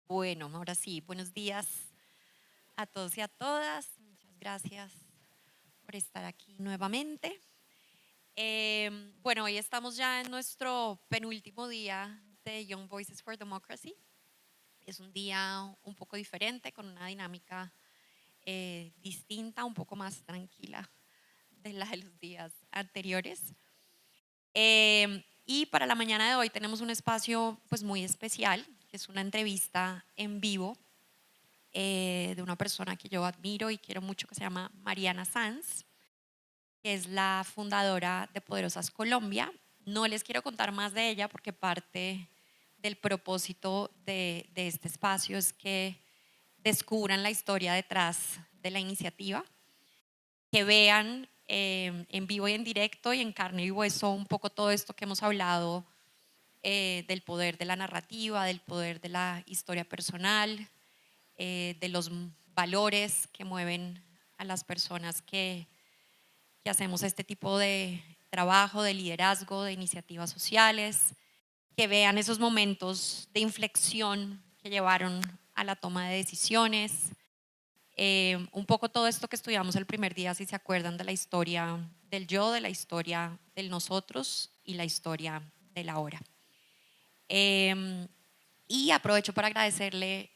Bueno, ahora sí, buenos días a todos y a todas. Muchas gracias por estar aquí nuevamente. Bueno, hoy estamos ya en nuestro penúltimo día de Young Voices for Democracy. Es un día un poco diferente, con una dinámica distinta, un poco más tranquila de la de los días anteriores. Y para la mañana de hoy tenemos un espacio pues muy especial, que es una entrevista en vivo de una persona que yo admiro y quiero mucho, que se llama Mariana Sanz, que es la fundadora de Poderosas Colombia. No les quiero contar más de ella porque parte del propósito de este espacio es que descubran la historia detrás de la iniciativa, que vean en vivo y en directo y en carne y hueso un poco todo esto que hemos hablado del poder de la narrativa, del poder de la historia personal, de los valores que mueven a las personas que hacemos este tipo de trabajo, de liderazgo, de iniciativas sociales, que vean esos momentos de inflexión que llevaron a la toma de decisiones. Un poco todo esto que estudiamos el primer día, si se acuerdan, de la historia del yo, de la historia del nosotros y la historia del ahora. Eh, y aprovecho para agradecerle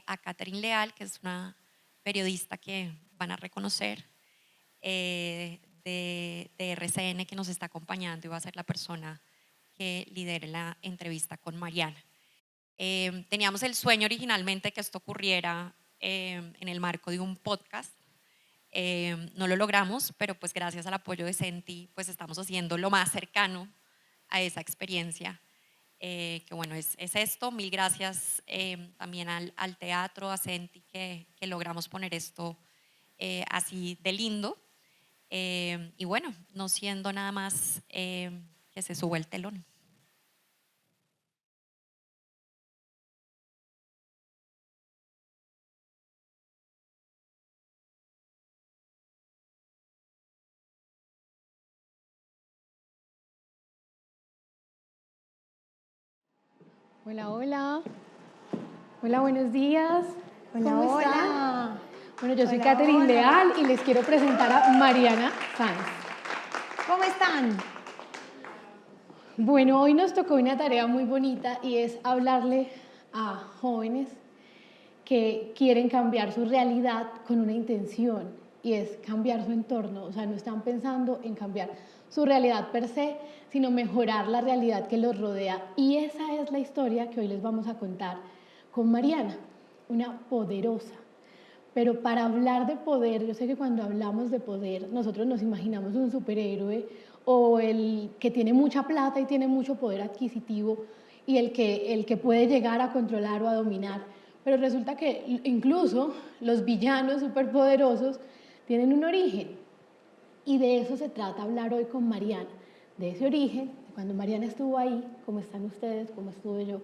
a Catherine Leal, que es una periodista que van a reconocer de RCN, que nos está acompañando y va a ser la persona que lidere la entrevista con Mariana. Teníamos el sueño originalmente que esto ocurriera en el marco de un podcast. No lo logramos, pero pues gracias al apoyo de Senti, pues estamos haciendo lo más cercano a esa experiencia. Que bueno, es esto. Mil gracias también al teatro, a Senti, que logramos poner esto así de lindo. Y bueno, no siendo nada más que se suba el telón. Hola, hola. Hola, buenos días. Hola, ¿Cómo están? hola. Bueno, yo soy Hola, Catherine hola. Leal y les quiero presentar a Mariana Sanz. ¿Cómo están? Bueno, hoy nos tocó una tarea muy bonita y es hablarle a jóvenes que quieren cambiar su realidad con una intención y es cambiar su entorno. O sea, no están pensando en cambiar su realidad per se, sino mejorar la realidad que los rodea. Y esa es la historia que hoy les vamos a contar con Mariana, una poderosa. Pero para hablar de poder, yo sé que cuando hablamos de poder, nosotros nos imaginamos un superhéroe o el que tiene mucha plata y tiene mucho poder adquisitivo y el que puede llegar a controlar o a dominar. Pero resulta que incluso los villanos superpoderosos tienen un origen. Y de eso se trata hablar hoy con Mariana, de ese origen, de cuando Mariana estuvo ahí, cómo están ustedes, cómo estuve yo,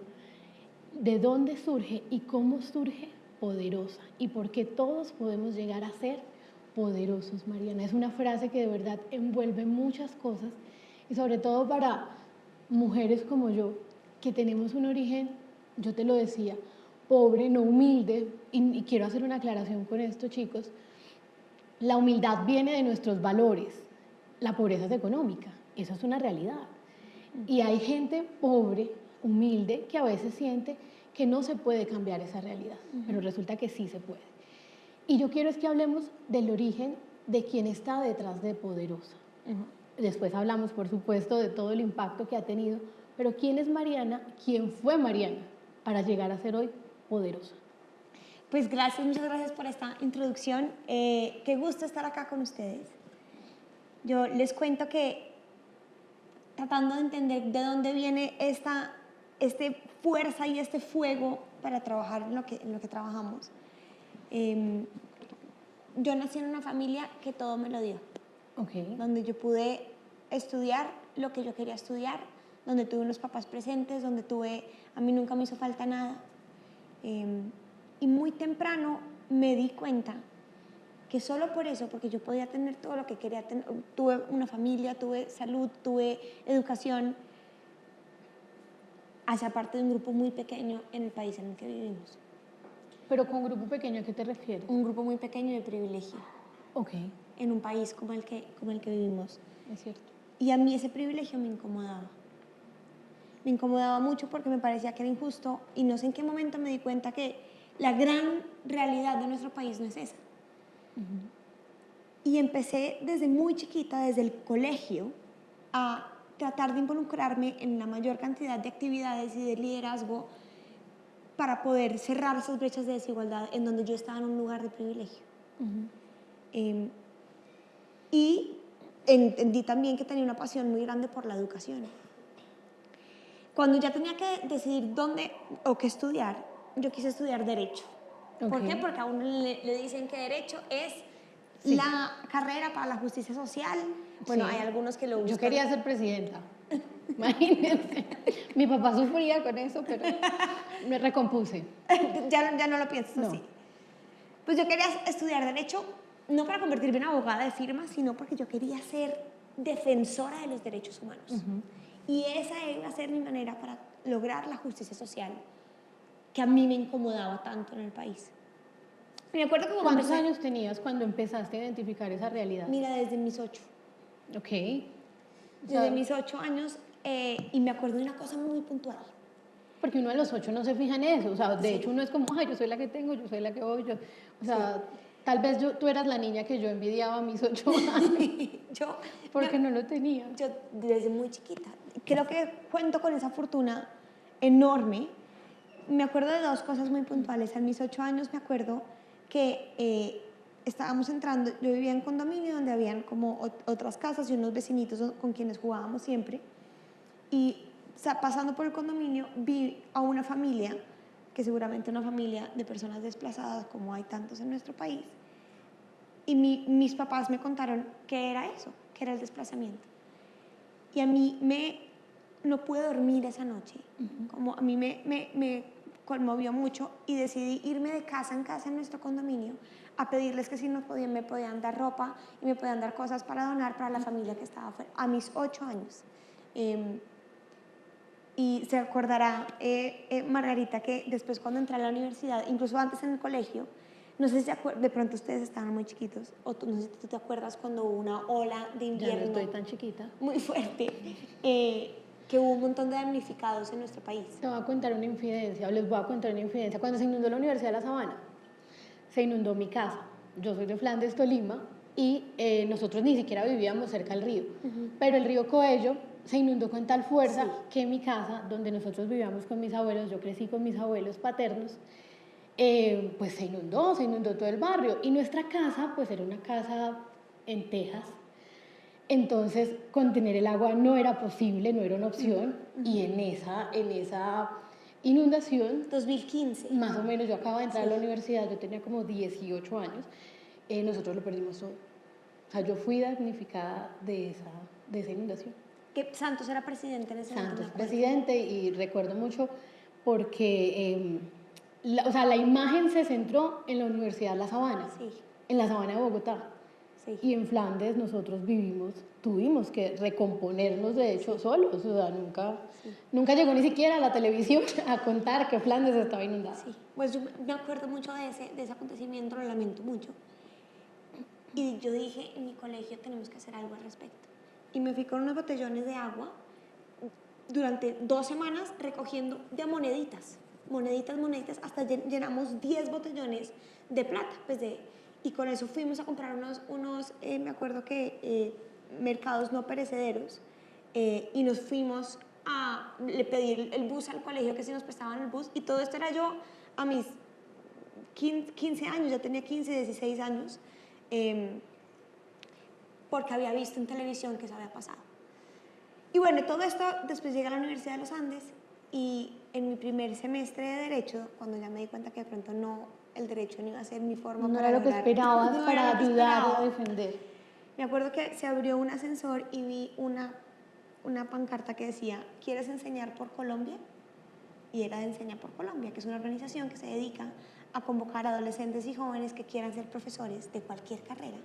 de dónde surge y cómo surge poderosa y por qué todos podemos llegar a ser poderosos, Mariana. Es una frase que de verdad envuelve muchas cosas y sobre todo para mujeres como yo, que tenemos un origen, yo te lo decía, pobre, no humilde, y quiero hacer una aclaración con esto, chicos. La humildad viene de nuestros valores, la pobreza es económica, eso es una realidad. Y hay gente pobre, humilde, que a veces siente que no se puede cambiar esa realidad, pero resulta que sí se puede. Y yo quiero es que hablemos del origen de quién está detrás de Poderosa. Después hablamos, por supuesto, de todo el impacto que ha tenido, pero ¿quién es Mariana? ¿Quién fue Mariana para llegar a ser hoy Poderosa? Pues gracias, muchas gracias por esta introducción. Qué gusto estar acá con ustedes. Yo les cuento que tratando de entender de dónde viene esta fuerza y este fuego para trabajar en lo que trabajamos. Yo nací en una familia que todo me lo dio. Okay. Donde yo pude estudiar lo que yo quería estudiar, donde tuve unos papás presentes, a mí nunca me hizo falta nada. Y muy temprano me di cuenta que solo por eso, porque yo podía tener todo lo que quería tener, tuve una familia, tuve salud, tuve educación, hacia parte de un grupo muy pequeño en el país en el que vivimos. Pero con grupo pequeño, ¿a qué te refieres? Un grupo muy pequeño de privilegio Ok, en un país como el que vivimos. es cierto. Y a mí ese privilegio me incomodaba. Me incomodaba mucho porque me parecía que era injusto y no sé en qué momento me di cuenta que la gran realidad de nuestro país no es esa. Y empecé desde muy chiquita, desde el colegio, a tratar de involucrarme en la mayor cantidad de actividades y de liderazgo para poder cerrar esas brechas de desigualdad en donde yo estaba en un lugar de privilegio. Y entendí también que tenía una pasión muy grande por la educación. Cuando ya tenía que decidir dónde o qué estudiar, yo quise estudiar Derecho. ¿Por Ok. qué? Porque a uno le dicen que Derecho es Sí. la carrera para la justicia social. Bueno, Sí. hay algunos que lo buscan. Yo quería ser presidenta. Imagínense. Mi papá sufría con eso, pero me recompuse. ya no lo piensas No. así. Pues yo quería estudiar Derecho, no para convertirme en abogada de firma, sino porque yo quería ser defensora de los derechos humanos. Y esa iba a ser mi manera para lograr la justicia social que a mí me incomodaba tanto en el país. Y me acuerdo que cuando ¿Cuántos empecé, años tenías cuando empezaste a identificar esa realidad? mira, desde mis 8. Ok. O Desde sea, mis 8 años, y me acuerdo de una cosa muy puntual. porque uno a los 8 no se fija en eso. O sea, de Sí. hecho uno es como, ay, yo soy la que tengo, yo soy la que voy. O sea, tal vez tú eras la niña que yo envidiaba a mis 8 años. yo, Porque no lo tenía. Yo desde muy chiquita, creo que cuento con esa fortuna enorme. Me acuerdo de dos cosas muy puntuales. A mis 8 años me acuerdo que estábamos entrando, yo vivía en condominio donde habían como otras casas y unos vecinitos con quienes jugábamos siempre. Y pasando por el condominio vi a una familia, que seguramente una familia de personas desplazadas como hay tantos en nuestro país, y mis papás me contaron qué era eso, qué era el desplazamiento. Y a mí no pude dormir esa noche. Como a mí me conmovió mucho y decidí irme de casa en casa en nuestro condominio a pedirles que si me podían dar ropa y me podían dar cosas para donar para la familia que estaba afuera, a mis 8 años. Y se acordará Margarita que después cuando entré a la universidad, incluso antes en el colegio, no sé si de pronto ustedes estaban muy chiquitos, o no sé si tú te acuerdas cuando hubo una ola de Ya invierno no estoy tan chiquita. muy fuerte, que hubo un montón de damnificados en nuestro país. Te voy a contar una infidencia, o les voy a contar una infidencia. Cuando se inundó la Universidad de La Sabana, se inundó mi casa. Yo soy de Flandes, Tolima, y nosotros ni siquiera vivíamos cerca del río. Pero el río Coello se inundó con tal fuerza que mi casa, donde nosotros vivíamos con mis abuelos, yo crecí con mis abuelos paternos, pues se inundó todo el barrio. Y nuestra casa, pues era una casa en tejas. Entonces, contener el agua no era posible, no era una opción. Y en esa inundación, 2015. más o menos, yo acababa de entrar a la universidad, yo tenía como 18 años, nosotros lo perdimos todo. O sea, yo fui damnificada de esa inundación. Que Santos era presidente en ese momento. Santos presidente, y recuerdo mucho porque o sea, la imagen se centró en la Universidad de La Sabana, en la Sabana de Bogotá. Sí. Y en Flandes nosotros tuvimos que recomponernos, de hecho, solos. O sea, nunca llegó ni siquiera a la televisión a contar que Flandes estaba inundada. Sí, pues yo me acuerdo mucho de ese acontecimiento, lo lamento mucho. Y yo dije, en mi colegio tenemos que hacer algo al respecto. Y me fui con unos botellones de agua durante 2 semanas recogiendo de moneditas, hasta llenamos 10 botellones de plata, pues y con eso fuimos a comprar me acuerdo que mercados no perecederos, y nos fuimos le pedí el bus al colegio, que si nos prestaban el bus, y todo esto era yo a mis 15 años, ya tenía 15, 16 años, porque había visto en televisión que eso había pasado. Y bueno, todo esto, después llegué a la Universidad de los Andes, y en mi primer semestre de Derecho, cuando ya me di cuenta que de pronto el Derecho no iba a ser mi forma No para era lo que lograr, esperabas no para era lo que ayudar esperaba. a defender. Me acuerdo que se abrió un ascensor y vi una pancarta que decía, ¿quieres enseñar por Colombia? Y era de Enseña por Colombia, que es una organización que se dedica a convocar a adolescentes y jóvenes que quieran ser profesores de cualquier carrera,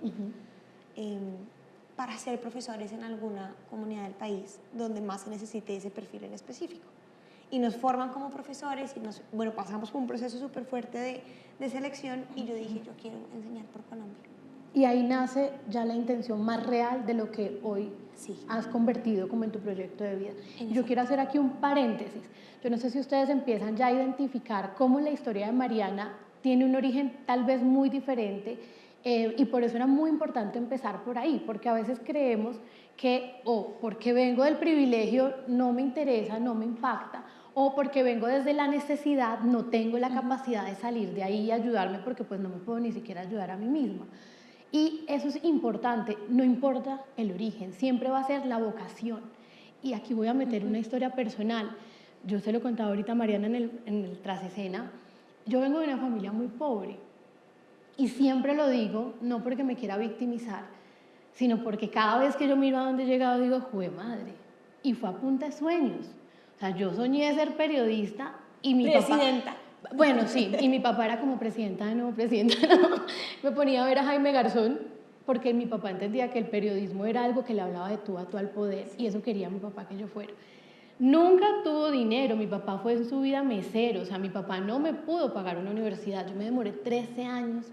para ser profesores en alguna comunidad del país donde más se necesite ese perfil en específico. y nos forman como profesores y bueno, pasamos por un proceso súper fuerte de selección y yo dije, yo quiero enseñar por Colombia. Y ahí nace ya la intención más real de lo que hoy Sí. has convertido como en tu proyecto de vida. Exacto. Yo quiero hacer aquí un paréntesis. Yo no sé si ustedes empiezan ya a identificar cómo la historia de Mariana tiene un origen tal vez muy diferente, y por eso era muy importante empezar por ahí, porque a veces creemos que porque vengo del privilegio no me interesa, no me impacta, o porque vengo desde la necesidad no tengo la capacidad de salir de ahí y ayudarme porque pues no me puedo ni siquiera ayudar a mí misma. Y eso es importante, no importa el origen, siempre va a ser la vocación. Y aquí voy a meter una historia personal. Yo se lo contaba ahorita a Mariana en el tras escena. Yo vengo de una familia muy pobre y siempre lo digo, no porque me quiera victimizar, sino porque cada vez que yo miro a dónde he llegado digo, ¡jue madre! Y fue a punta de sueños. O sea, yo soñé ser periodista y mi Presidenta. papá... Bueno, sí, y mi papá era como presidenta de nuevo, presidenta de nuevo. Me ponía a ver a Jaime Garzón porque mi papá entendía que el periodismo era algo que le hablaba de tú a tú al poder y eso quería mi papá que yo fuera. Nunca tuvo dinero, mi papá fue en su vida mesero, o sea, mi papá no me pudo pagar una universidad, yo me demoré 13 años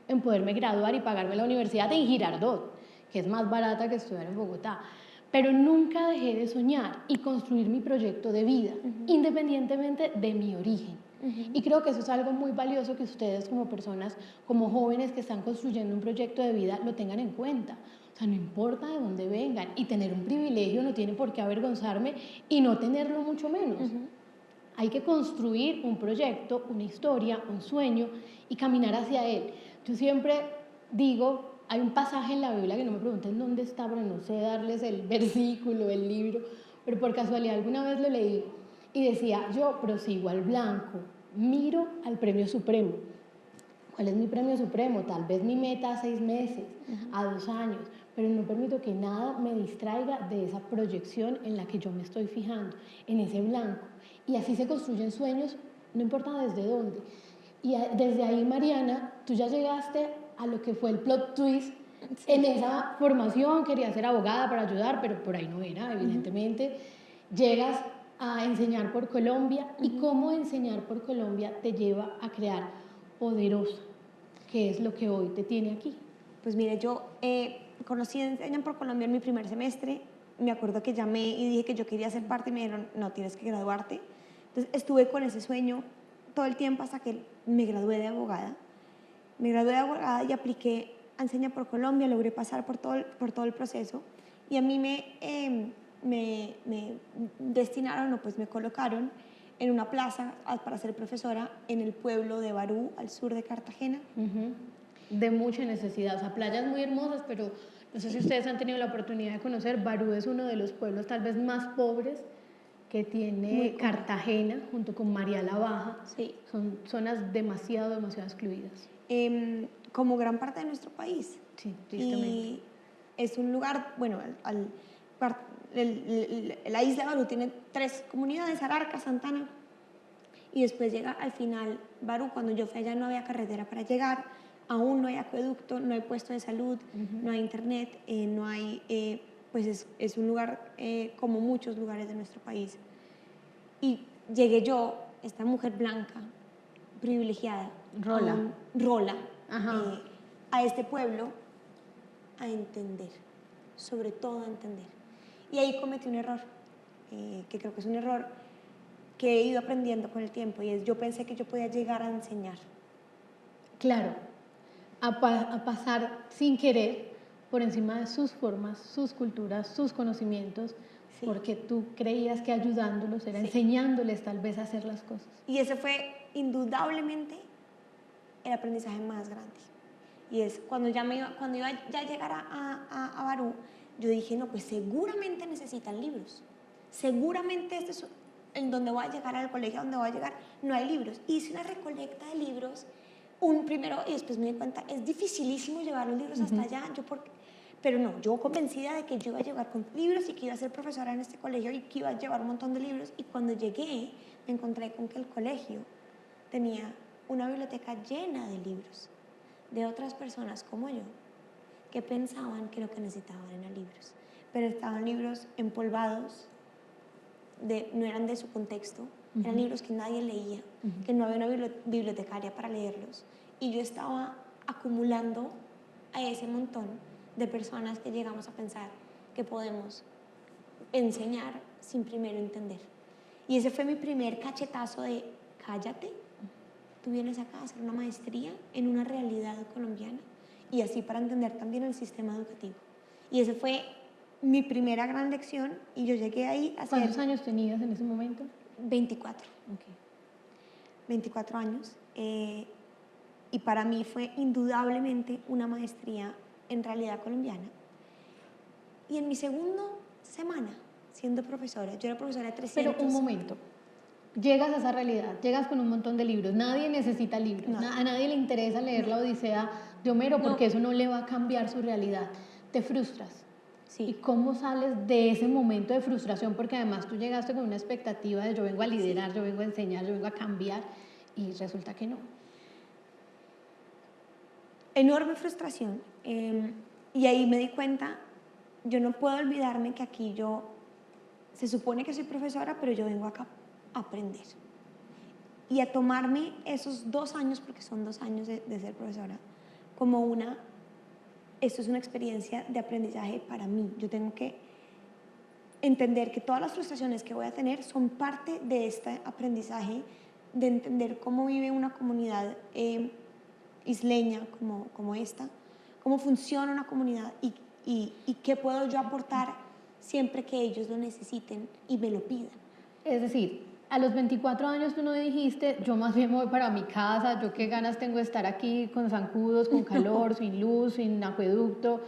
en poderme graduar y pagarme la universidad en Girardot, que es más barata que estudiar en Bogotá, pero nunca dejé de soñar y construir mi proyecto de vida, independientemente de mi origen. Y creo que eso es algo muy valioso que ustedes como personas, como jóvenes que están construyendo un proyecto de vida, lo tengan en cuenta. O sea, no importa de dónde vengan y tener un privilegio no tiene por qué avergonzarme y no tenerlo mucho menos. Hay que construir un proyecto, una historia, un sueño y caminar hacia él. Yo siempre digo, hay un pasaje en la Biblia que no me pregunten dónde está, pero no sé darles el versículo, el libro, pero por casualidad alguna vez lo leí y decía, yo prosigo al blanco, miro al premio supremo. ¿Cuál es mi premio supremo? Tal vez mi meta a 6 meses, a 2 años, pero no permito que nada me distraiga de esa proyección en la que yo me estoy fijando, en ese blanco. Y así se construyen sueños, no importa desde dónde. Y desde ahí, Mariana, tú ya llegaste a lo que fue el plot twist. En esa formación quería ser abogada para ayudar, pero por ahí no era, evidentemente. Llegas a enseñar por Colombia y cómo enseñar por Colombia te lleva a crear Poderosa, que es lo que hoy te tiene aquí. Pues mire, yo conocí Enseñan por Colombia en mi primer semestre. Me acuerdo que llamé y dije que yo quería ser parte y me dijeron, no, tienes que graduarte. Entonces estuve con ese sueño todo el tiempo hasta que me gradué de abogada. Me gradué de abogada y apliqué a Enseña por Colombia, logré pasar por todo el proceso y a mí me destinaron, o pues me colocaron en una plaza para ser profesora en el pueblo de Barú, al sur de Cartagena. De mucha necesidad, o sea, playas muy hermosas, pero no sé si ustedes han tenido la oportunidad de conocer, Barú es uno de los pueblos tal vez más pobres que tiene Cartagena, junto con María la Baja. Sí. Son zonas demasiado excluidas. Como gran parte de nuestro país. Sí, tristemente. Y es un lugar, bueno, la isla de Barú tiene 3 comunidades, Ararca, Santana, y después llega al final Barú. Cuando yo fui allá no había carretera para llegar, aún no hay acueducto, no hay puesto de salud, no hay internet, no hay, pues es un lugar como muchos lugares de nuestro país. Y llegué yo, esta mujer blanca, privilegiada, Rola, a este pueblo a entender, sobre todo a entender. Y ahí cometí un error, que creo que es un error que he ido aprendiendo con el tiempo, y es yo pensé que yo podía llegar a enseñar. Claro, a pasar sin querer por encima de sus formas, sus culturas, sus conocimientos, sí, porque tú creías que ayudándolos era enseñándoles tal vez a hacer las cosas. Y ese fue indudablemente el aprendizaje más grande. Y es cuando iba ya a llegar a Barú, yo dije, no, pues seguramente necesitan libros. Seguramente este es en donde voy a llegar, al colegio donde voy a llegar, no hay libros. Hice una recolecta de libros, primero, y después me di cuenta, es dificilísimo llevar los libros hasta allá. Pero no, yo convencida de que yo iba a llegar con libros y que iba a ser profesora en este colegio y que iba a llevar un montón de libros. Y cuando llegué, me encontré con que el colegio tenía una biblioteca llena de libros de otras personas como yo, que pensaban que lo que necesitaban eran libros, pero estaban libros empolvados, no eran de su contexto, eran libros que nadie leía, que no había una bibliotecaria para leerlos. Y yo estaba acumulando a ese montón de personas que llegamos a pensar que podemos enseñar sin primero entender. Y ese fue mi primer cachetazo de cállate, tú vienes acá a hacer una maestría en una realidad colombiana y así para entender también el sistema educativo. Y esa fue mi primera gran lección y yo llegué ahí a hacer... ¿Cuántos años tenías en ese momento? 24. Okay. 24 años. Y para mí fue indudablemente una maestría en realidad colombiana. Y en mi segunda semana siendo profesora, yo era profesora de 300. Pero un momento, llegas a esa realidad, llegas con un montón de libros, nadie necesita libros, No. a nadie le interesa leer la Odisea de Homero porque eso no le va a cambiar su realidad. Te frustras. Sí. ¿Y cómo sales de ese momento de frustración? Porque además tú llegaste con una expectativa de yo vengo a liderar, yo vengo a enseñar, yo vengo a cambiar y resulta que no. Enorme frustración. Y ahí me di cuenta, yo no puedo olvidarme que aquí se supone que soy profesora, pero yo vengo acá a aprender. Y a tomarme esos 2 años, porque son 2 años de ser profesora, como esto es una experiencia de aprendizaje para mí. Yo tengo que entender que todas las frustraciones que voy a tener son parte de este aprendizaje, de entender cómo vive una comunidad isleña como esta, cómo funciona una comunidad y qué puedo yo aportar siempre que ellos lo necesiten y me lo pidan. Es decir, a los 24 años tú no dijiste, yo más bien me voy para mi casa, yo qué ganas tengo de estar aquí con zancudos, con calor, sin luz, sin acueducto,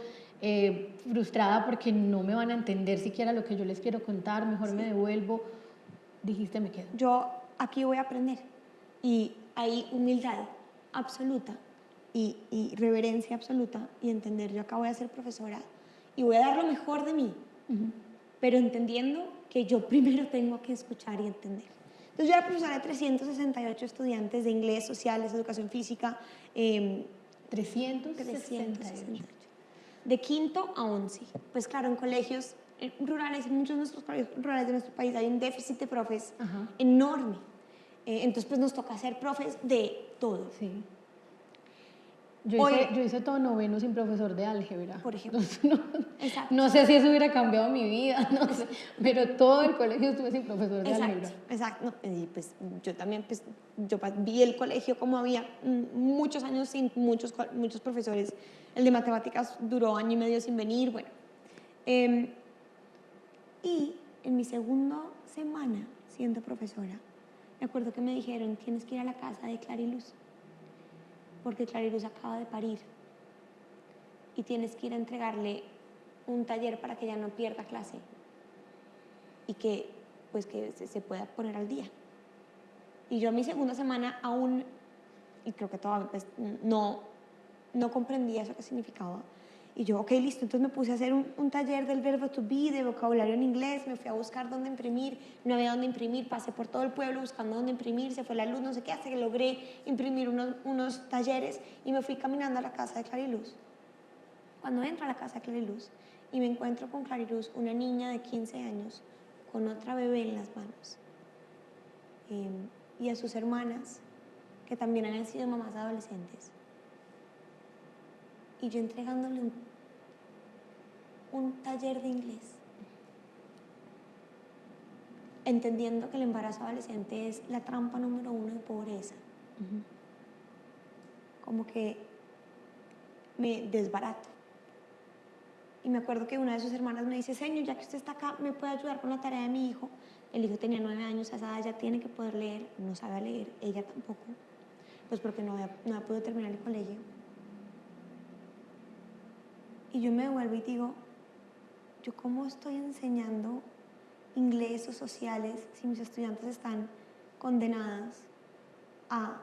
frustrada porque no me van a entender siquiera lo que yo les quiero contar, mejor me devuelvo. Dijiste, me quedo. Yo aquí voy a aprender y hay humildad absoluta y reverencia absoluta y entender, yo acá voy a ser profesora y voy a dar lo mejor de mí, pero entendiendo que yo primero tengo que escuchar y entender. Entonces yo era profesora de 368 estudiantes de inglés, sociales, educación física. 368. De quinto a 11. Pues claro, en colegios rurales, en muchos de nuestros colegios rurales de nuestro país hay un déficit de profes enorme. Entonces pues nos toca ser profes de todo. Sí. Yo hice todo noveno sin profesor de álgebra. Por ejemplo. No sé si eso hubiera cambiado mi vida, no sé, pero todo el colegio estuve sin profesor de álgebra. Exacto. Y pues yo también, pues yo vi el colegio como había muchos años sin muchos profesores. El de matemáticas duró 1 año y medio sin venir, bueno. Y en mi segunda semana siendo profesora, me acuerdo que me dijeron, tienes que ir a la casa de Clariluz, porque Clariluz acaba de parir y tienes que ir a entregarle un taller para que ella no pierda clase y que se pueda poner al día. Y yo a mi segunda semana aún, y creo que todavía pues, no comprendía eso que significaba. Y yo, ok, listo, entonces me puse a hacer un taller del verbo to be, de vocabulario en inglés, me fui a buscar dónde imprimir, no había dónde imprimir, pasé por todo el pueblo buscando dónde imprimir, se fue la luz, no sé qué, hasta que logré imprimir unos talleres y me fui caminando a la casa de Clariluz. Cuando entro a la casa de Clariluz y me encuentro con Clariluz, una niña de 15 años, con otra bebé en las manos, y a sus hermanas, que también habían sido mamás adolescentes, y yo entregándole un taller de inglés, entendiendo que el embarazo adolescente es la trampa número 1 de pobreza. Como que me desbarato. Y me acuerdo que una de sus hermanas me dice, señor, ya que usted está acá, ¿me puede ayudar con la tarea de mi hijo? El hijo tenía 9 años, a esa edad ya tiene que poder leer, no sabe leer, ella tampoco, pues porque no había podido terminar el colegio. Y yo me devuelvo y digo, ¿yo cómo estoy enseñando inglés o sociales si mis estudiantes están condenadas a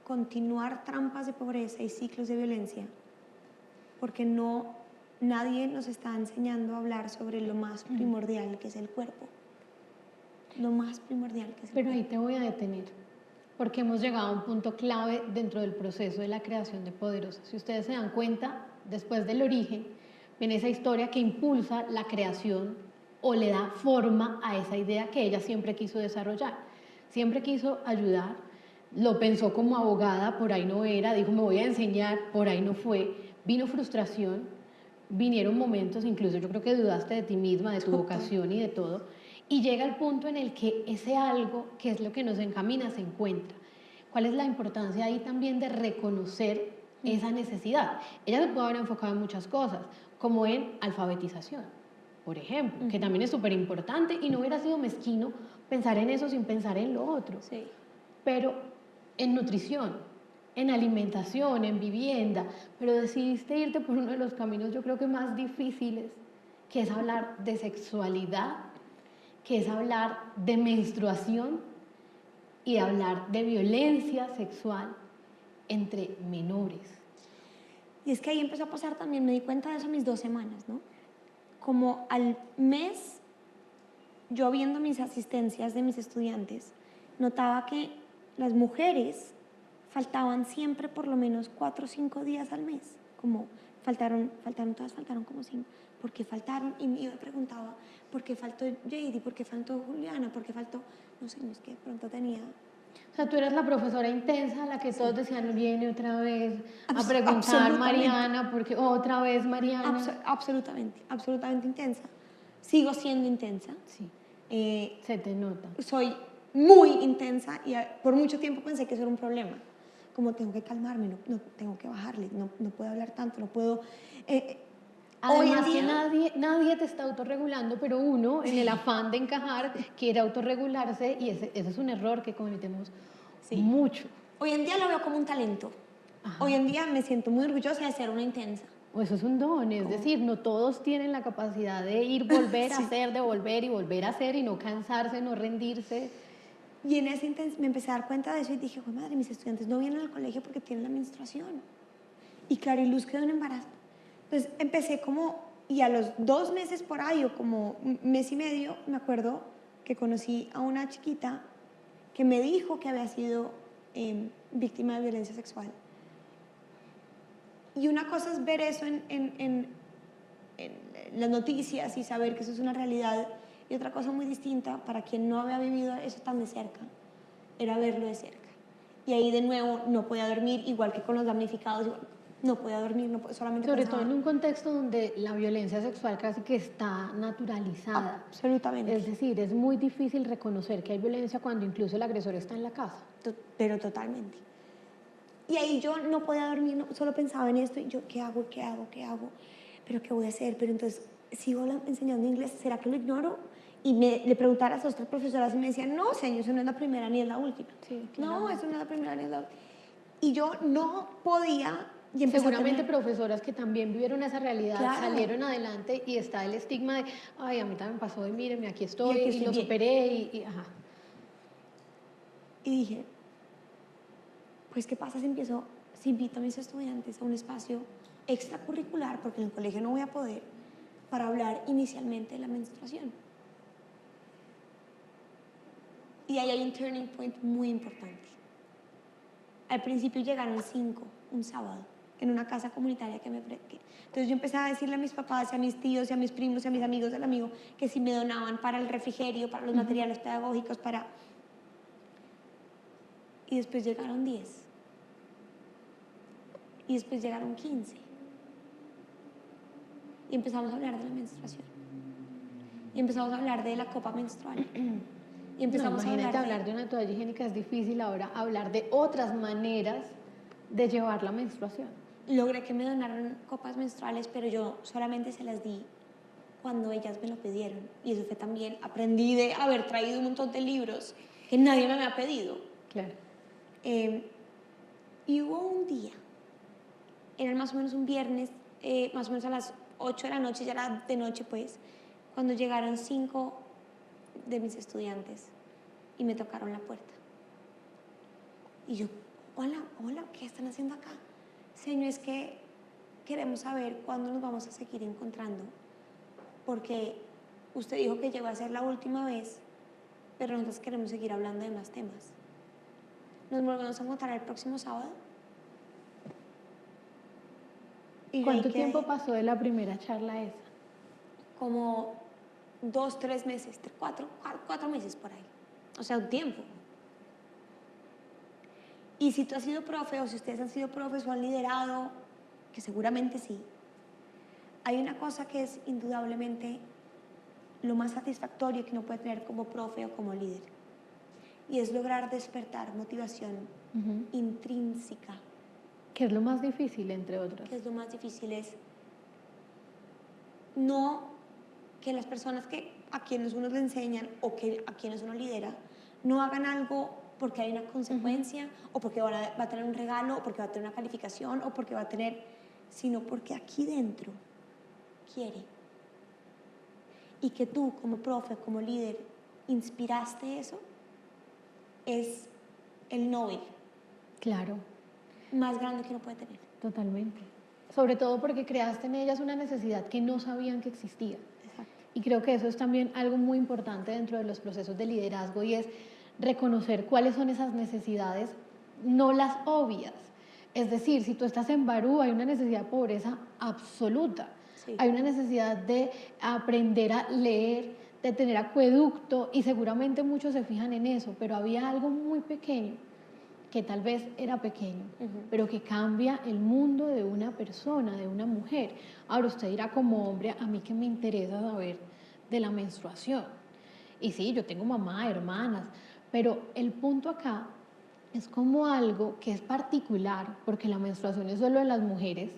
continuar trampas de pobreza y ciclos de violencia? Porque nadie nos está enseñando a hablar sobre lo más primordial que es el cuerpo. Lo más primordial que es el cuerpo. Pero ahí te voy a detener, porque hemos llegado a un punto clave dentro del proceso de la creación de Poderosa. Si ustedes se dan cuenta, después del origen, viene esa historia que impulsa la creación o le da forma a esa idea que ella siempre quiso desarrollar. siempre quiso ayudar, lo pensó como abogada, por ahí no era, dijo me voy a enseñar, por ahí no fue, vino frustración, vinieron momentos, incluso yo creo que dudaste de ti misma, de tu vocación y de todo, y llega el punto en el que ese algo, que es lo que nos encamina, se encuentra. ¿Cuál es la importancia ahí también de reconocer esa necesidad? Ella se puede haber enfocado en muchas cosas, como en alfabetización, por ejemplo, que también es súper importante y no hubiera sido mezquino pensar en eso sin pensar en lo otro. Sí. Pero en nutrición, en alimentación, en vivienda, pero decidiste irte por uno de los caminos yo creo que más difíciles, que es hablar de sexualidad, que es hablar de menstruación y hablar de violencia sexual entre menores. Y es que ahí empezó a pasar también, me di cuenta de eso a mis 2 semanas, ¿no? Como al mes, yo viendo mis asistencias de mis estudiantes, notaba que las mujeres faltaban siempre por lo menos 4 o 5 días al mes. Como faltaron todas, faltaron como 5. ¿Por qué faltaron? Y yo me preguntaba, ¿por qué faltó JD? ¿Por qué faltó Juliana? ¿Por qué faltó? No sé, es que de pronto tenía... O sea, tú eras la profesora intensa, la que todos decían, viene otra vez a preguntar absolutamente. Mariana, porque otra vez Mariana. Absolutamente, absolutamente intensa. Sigo siendo intensa. Sí, se te nota. Soy muy intensa y por mucho tiempo pensé que eso era un problema. Como tengo que calmarme, no tengo que bajarle, no puedo hablar tanto, no puedo... Además hoy que en día, nadie te está autorregulando, pero uno, en el afán de encajar, quiere autorregularse y ese es un error que cometemos mucho. hoy en día lo veo como un talento. Ajá. Hoy en día me siento muy orgullosa de ser una intensa. O eso es un don, es decir, no todos tienen la capacidad de ir, volver a hacer, de volver y volver a hacer y no cansarse, no rendirse. Y en ese me empecé a dar cuenta de eso y dije, madre, mis estudiantes no vienen al colegio porque tienen la menstruación. Y Clariluz quedó en embarazo. Entonces empecé como, y a los 2 meses por ahí, o como un mes y medio, me acuerdo que conocí a una chiquita que me dijo que había sido víctima de violencia sexual. Y una cosa es ver eso en las noticias y saber que eso es una realidad, y otra cosa muy distinta, para quien no había vivido eso tan de cerca, era verlo de cerca. Y ahí de nuevo no podía dormir, igual que con los damnificados, no podía dormir, solamente Sobre pensaba. todo en un contexto donde la violencia sexual casi que está naturalizada. Absolutamente. Es decir, es muy difícil reconocer que hay violencia cuando incluso el agresor está en la casa. Pero totalmente. Y ahí yo no podía dormir, solo pensaba en esto y yo, ¿qué hago? ¿Pero qué voy a hacer? Pero entonces, sigo enseñando inglés, ¿será que lo ignoro? Y le preguntara a las otras profesoras y me decían, no, señor, eso no es la primera ni es la última. Sí, no, eso no es la primera ni es la última. Y yo no podía... Y seguramente profesoras que también vivieron esa realidad, claro, salieron adelante y está el estigma de, ay, a mí también pasó y míreme, aquí estoy y lo bien. superé ajá. Y dije, pues, ¿qué pasa si invito a mis estudiantes a un espacio extracurricular, porque en el colegio no voy a poder, para hablar inicialmente de la menstruación? Y ahí hay un turning point muy importante. Al principio llegaron 5, un sábado, en una casa comunitaria que me prediqué. Entonces yo empecé a decirle a mis papás, y a mis tíos, y a mis primos, y a mis amigos del amigo, que si me donaban para el refrigerio, para los materiales pedagógicos, Y después llegaron 10. Y después llegaron 15. Y empezamos a hablar de la menstruación. Y empezamos a hablar de la copa menstrual. Y empezamos a hablar de una toalla higiénica es difícil, ahora hablar de otras maneras de llevar la menstruación. Logré que me donaran copas menstruales, pero yo solamente se las di cuando ellas me lo pidieron. Y eso fue también, aprendí de haber traído un montón de libros que nadie me había pedido. Claro. Y hubo un día, era más o menos un viernes, más o menos a las 8 de la noche, ya era de noche pues, cuando llegaron 5 de mis estudiantes y me tocaron la puerta. Y yo, hola, ¿qué están haciendo acá? Señor, es que queremos saber cuándo nos vamos a seguir encontrando, porque usted dijo que llegó a ser la última vez, pero nosotros queremos seguir hablando de más temas. Nos volvemos a encontrar el próximo sábado. Y ¿cuánto tiempo pasó de la primera charla esa? Como 2, 3 meses, 4 meses por ahí. O sea, un tiempo. Y si tú has sido profe o si ustedes han sido profes o han liderado, que seguramente sí, hay una cosa que es indudablemente lo más satisfactorio que uno puede tener como profe o como líder, y es lograr despertar motivación intrínseca. Que es lo más difícil, entre otras. Que es lo más difícil, es no que las personas a quienes uno le enseñan o a quienes uno lidera no hagan algo porque hay una consecuencia o porque va a tener un regalo o porque va a tener una calificación o porque va a tener, sino porque aquí dentro quiere. Y que tú como profe, como líder, inspiraste eso, es el Nobel Claro, más grande que uno puede tener. totalmente. Sobre todo porque creaste en ellas una necesidad que no sabían que existía. Exacto. Y creo que eso es también algo muy importante dentro de los procesos de liderazgo, y es reconocer cuáles son esas necesidades, no las obvias. Es decir, si tú estás en Barú, hay una necesidad de pobreza absoluta. Sí. Hay una necesidad de aprender a leer, de tener acueducto, y seguramente muchos se fijan en eso, pero había algo muy pequeño, que tal vez era pequeño, pero que cambia el mundo de una persona, de una mujer. Ahora usted dirá, como hombre, a mí que me interesa saber de la menstruación. Y sí, yo tengo mamá, hermanas, pero el punto acá es como algo que es particular, porque la menstruación es solo de las mujeres.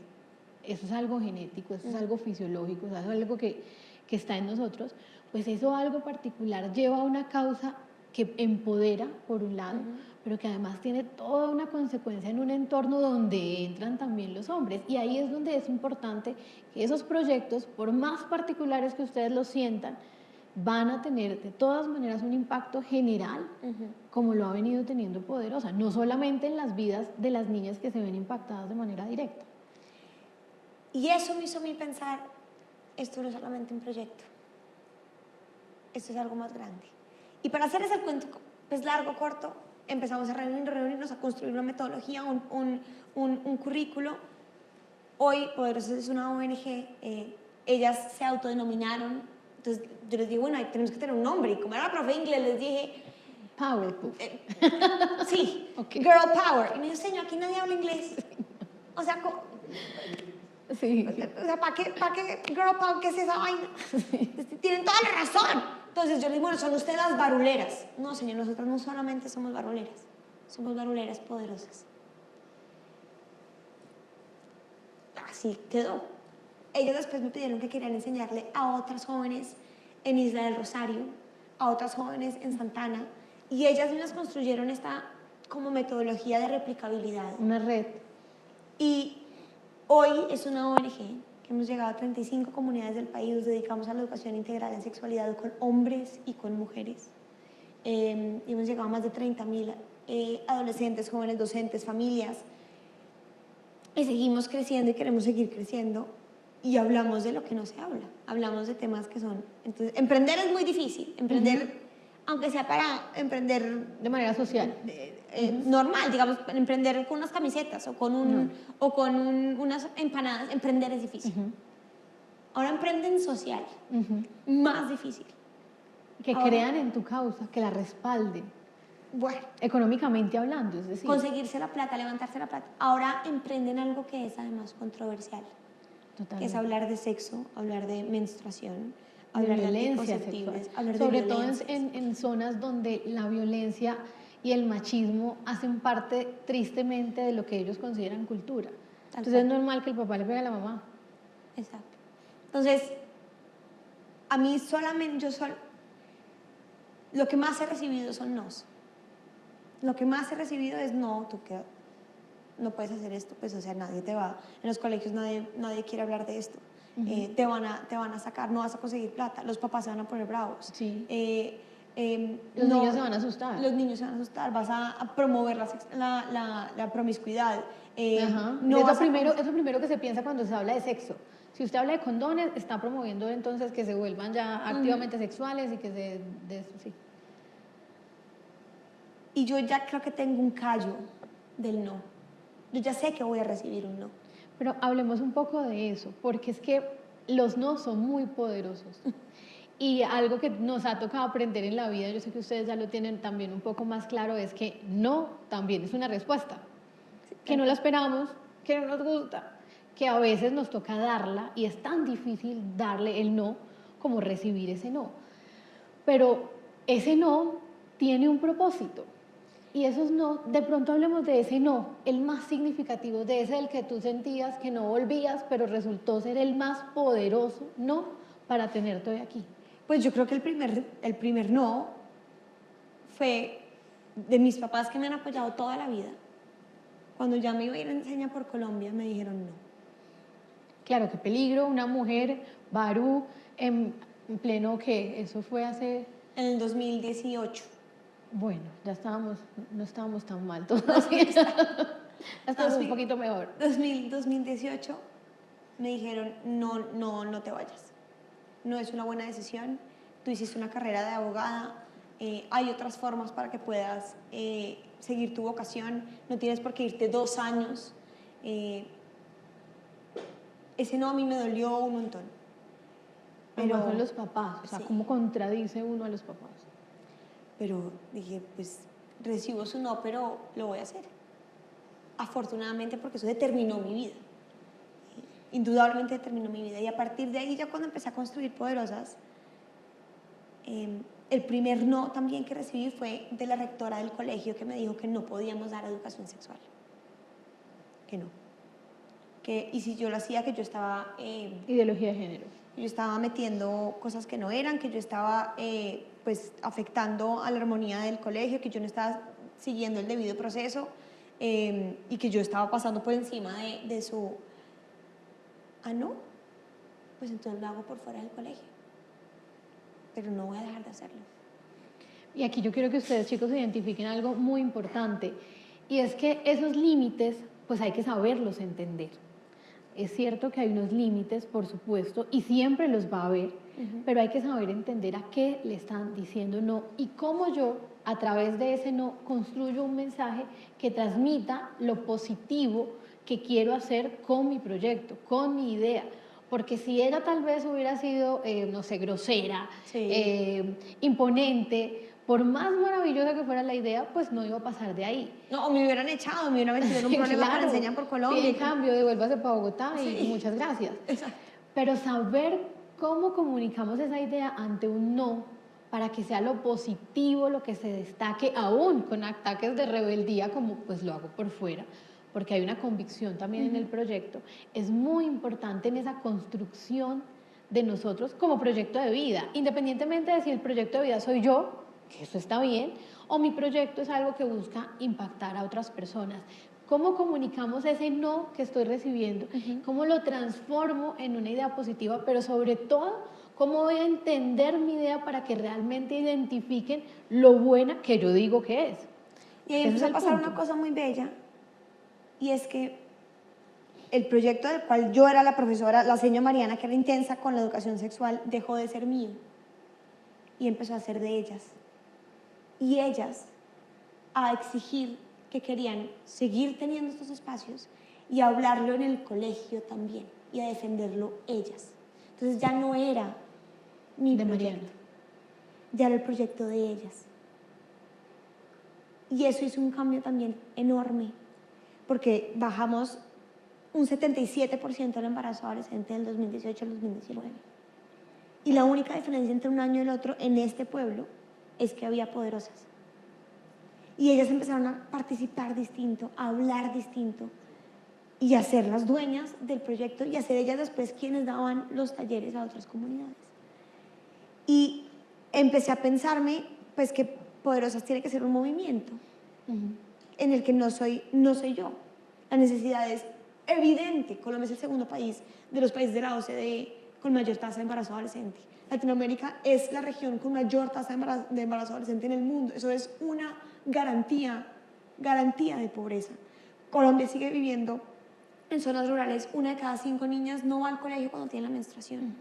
Eso es algo genético, eso es algo fisiológico, eso es algo que está en nosotros. Pues eso, algo particular, lleva a una causa que empodera, por un lado, pero que además tiene toda una consecuencia en un entorno donde entran también los hombres. Y ahí es donde es importante que esos proyectos, por más particulares que ustedes los sientan, van a tener de todas maneras un impacto general, como lo ha venido teniendo Poderosa, no solamente en las vidas de las niñas que se ven impactadas de manera directa. Y eso me hizo a mí pensar, esto no es solamente un proyecto, esto es algo más grande. Y para hacer ese cuento, pues largo, corto, empezamos a reunirnos, a construir una metodología, un currículo. Hoy Poderosas es una ONG, ellas se autodenominaron, entonces yo les digo, bueno, tenemos que tener un nombre, y como era la profe de inglés, les dije... Powerful. Sí, Okay. Girl Power. Y me dijo, señor, aquí nadie habla inglés. O sea, Sí. o sea, ¿para qué Girl Power? ¿Qué es esa vaina? Tienen toda la razón. Entonces yo les digo, bueno, son ustedes las baruleras. No, señor, nosotros no solamente somos baruleras, somos baruleras poderosas. Así quedó. Ellos después me pidieron que querían enseñarle a otras jóvenes en Isla del Rosario, a otras jóvenes en Santana, y ellas mismas construyeron esta como metodología de replicabilidad. Una red. Y hoy es una ONG que hemos llegado a 35 comunidades del país, nos dedicamos a la educación integral en sexualidad con hombres y con mujeres. Y hemos llegado a más de 30.000 adolescentes, jóvenes, docentes, familias. Y seguimos creciendo y queremos seguir creciendo. Y hablamos de lo que no se habla. Hablamos de temas que son... Entonces, emprender es muy difícil. Emprender, aunque sea para emprender... De manera social. Normal, digamos, emprender con unas camisetas o con, unas empanadas. Emprender es difícil. Ahora emprenden social. Más difícil. Que Ahora, crean en tu causa, que la respalden. Bueno. Económicamente hablando, es decir. Conseguirse la plata, levantarse la plata. Ahora emprenden algo que es además controversial. Totalmente. Que es hablar de sexo, hablar de menstruación, de hablar violencia de sexual. hablar Sobre de todo violencias. en zonas donde la violencia y el machismo hacen parte, tristemente, de lo que ellos consideran cultura. Entonces es normal que el papá le pegue a la mamá. Exacto. Entonces, a mí solamente, lo que más he recibido son nos. Lo que más he recibido es no, tú que no puedes hacer esto, pues o sea, nadie te va, en los colegios nadie quiere hablar de esto. Te van a sacar, no vas a conseguir plata, los papás se van a poner bravos. Sí. Los niños se van a asustar. Los niños se van a asustar, vas a promover la promiscuidad. No, es lo primero que se piensa cuando se habla de sexo. Si usted habla de condones, está promoviendo entonces que se vuelvan ya activamente sexuales y que sí. Y yo ya creo que tengo un callo del no. Yo ya sé que voy a recibir un no. Pero hablemos un poco de eso, porque es que los no son muy poderosos. Y algo que nos ha tocado aprender en la vida, yo sé que ustedes ya lo tienen también un poco más claro, es que no también es una respuesta, que no la esperamos, que no nos gusta, que a veces nos toca darla y es tan difícil darle el no como recibir ese no. Pero ese no tiene un propósito. Y esos no, de pronto hablemos de ese no, el más significativo, de ese del que tú sentías que no volvías, pero resultó ser el más poderoso no para tenerte hoy aquí. Pues yo creo que el primer no fue de mis papás, que me han apoyado toda la vida. Cuando ya me iba a ir a enseñar por Colombia, me dijeron no. Claro, qué peligro, una mujer, Barú, en pleno que eso fue hace, En el 2018. bueno, ya estábamos, no estábamos tan mal todavía, ya estábamos un poquito mejor. 2018 me dijeron no te vayas. No es una buena decisión. Tú hiciste una carrera de abogada. Hay otras formas para que puedas seguir tu vocación. No tienes por qué irte 2 años. Ese no a mí me dolió un montón. Pero son los papás, o sea, sí. ¿cómo contradice uno a los papás? Pero dije, pues recibo su no, pero lo voy a hacer. Afortunadamente, porque eso determinó mi vida. Indudablemente determinó mi vida. Y a partir de ahí, ya cuando empecé a construir Poderosas, el primer no también que recibí fue de la rectora del colegio, que me dijo que no podíamos dar educación sexual. Que no. Y si yo lo hacía, que yo estaba... Ideología de género. yo estaba metiendo cosas que no eran, que yo estaba pues afectando a la armonía del colegio, que yo no estaba siguiendo el debido proceso y que yo estaba pasando por encima de su... Ah, no, pues entonces lo hago por fuera del colegio, pero no voy a dejar de hacerlo. Y aquí yo quiero que ustedes, chicos, identifiquen algo muy importante, y es que esos límites, pues hay que saberlos entender. Es cierto que hay unos límites, por supuesto, y siempre los va a haber, pero hay que saber entender a qué le están diciendo no y cómo yo, a través de ese no, construyo un mensaje que transmita lo positivo que quiero hacer con mi proyecto, con mi idea. Porque si ella tal vez hubiera sido, no sé, grosera, Sí. imponente, por más maravillosa que fuera la idea, pues no iba a pasar de ahí. No, o me hubieran echado, me hubieran metido en un problema para enseñar por Colombia. Y en cambio, devuélvase para Bogotá y muchas gracias. Exacto. Pero saber cómo comunicamos esa idea ante un no, para que sea lo positivo, lo que se destaque, aún con ataques de rebeldía, como pues lo hago por fuera, porque hay una convicción también en el proyecto, es muy importante en esa construcción de nosotros como proyecto de vida, independientemente de si el proyecto de vida soy yo, que eso está bien, o mi proyecto es algo que busca impactar a otras personas. ¿Cómo comunicamos ese no que estoy recibiendo? ¿Cómo lo transformo en una idea positiva? Pero sobre todo, ¿cómo voy a entender mi idea para que realmente identifiquen lo buena que yo digo que es? Y ahí empezó a pasar una cosa muy bella, y es que el proyecto del cual yo era la profesora, la señora Mariana, que era intensa con la educación sexual, dejó de ser mío y empezó a ser de ellas. Y ellas a exigir que querían seguir teniendo estos espacios y a hablarlo en el colegio también y a defenderlo ellas. Entonces ya no era mi proyecto, ya era el proyecto de ellas. Y eso hizo un cambio también enorme, porque bajamos un 77% del embarazo adolescente del 2018 al 2019. Y la única diferencia entre un año y el otro en este pueblo es que había poderosas. Y ellas empezaron a participar distinto, a hablar distinto y a ser las dueñas del proyecto y a ser ellas después quienes daban los talleres a otras comunidades. Y empecé a pensarme pues que Poderosas tiene que ser un movimiento en el que no soy yo. La necesidad es evidente. Colombia es el segundo país de los países de la OCDE con mayor tasa de embarazo adolescente. Latinoamérica es la región con mayor tasa de embarazo adolescente en el mundo. Eso es una garantía de pobreza. Colombia sigue viviendo en zonas rurales. 1 de cada 5 niñas no va al colegio cuando tiene la menstruación.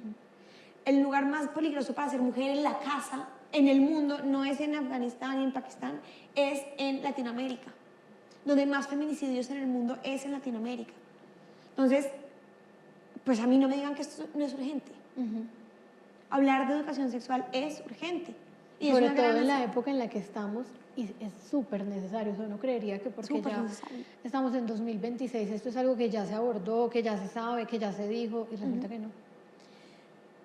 El lugar más peligroso para ser mujer en la casa, en el mundo, no es en Afganistán ni en Pakistán, es en Latinoamérica. Donde más feminicidios en el mundo es en Latinoamérica. Entonces, pues a mí no me digan que esto no es urgente. hablar de educación sexual es urgente. Y Sobre es una todo gran en la época en la que estamos, y es súper necesario. Eso no creería que porque Súper ya necesario. estamos en 2026, esto es algo que ya se abordó, que ya se sabe, que ya se dijo, y resulta que no.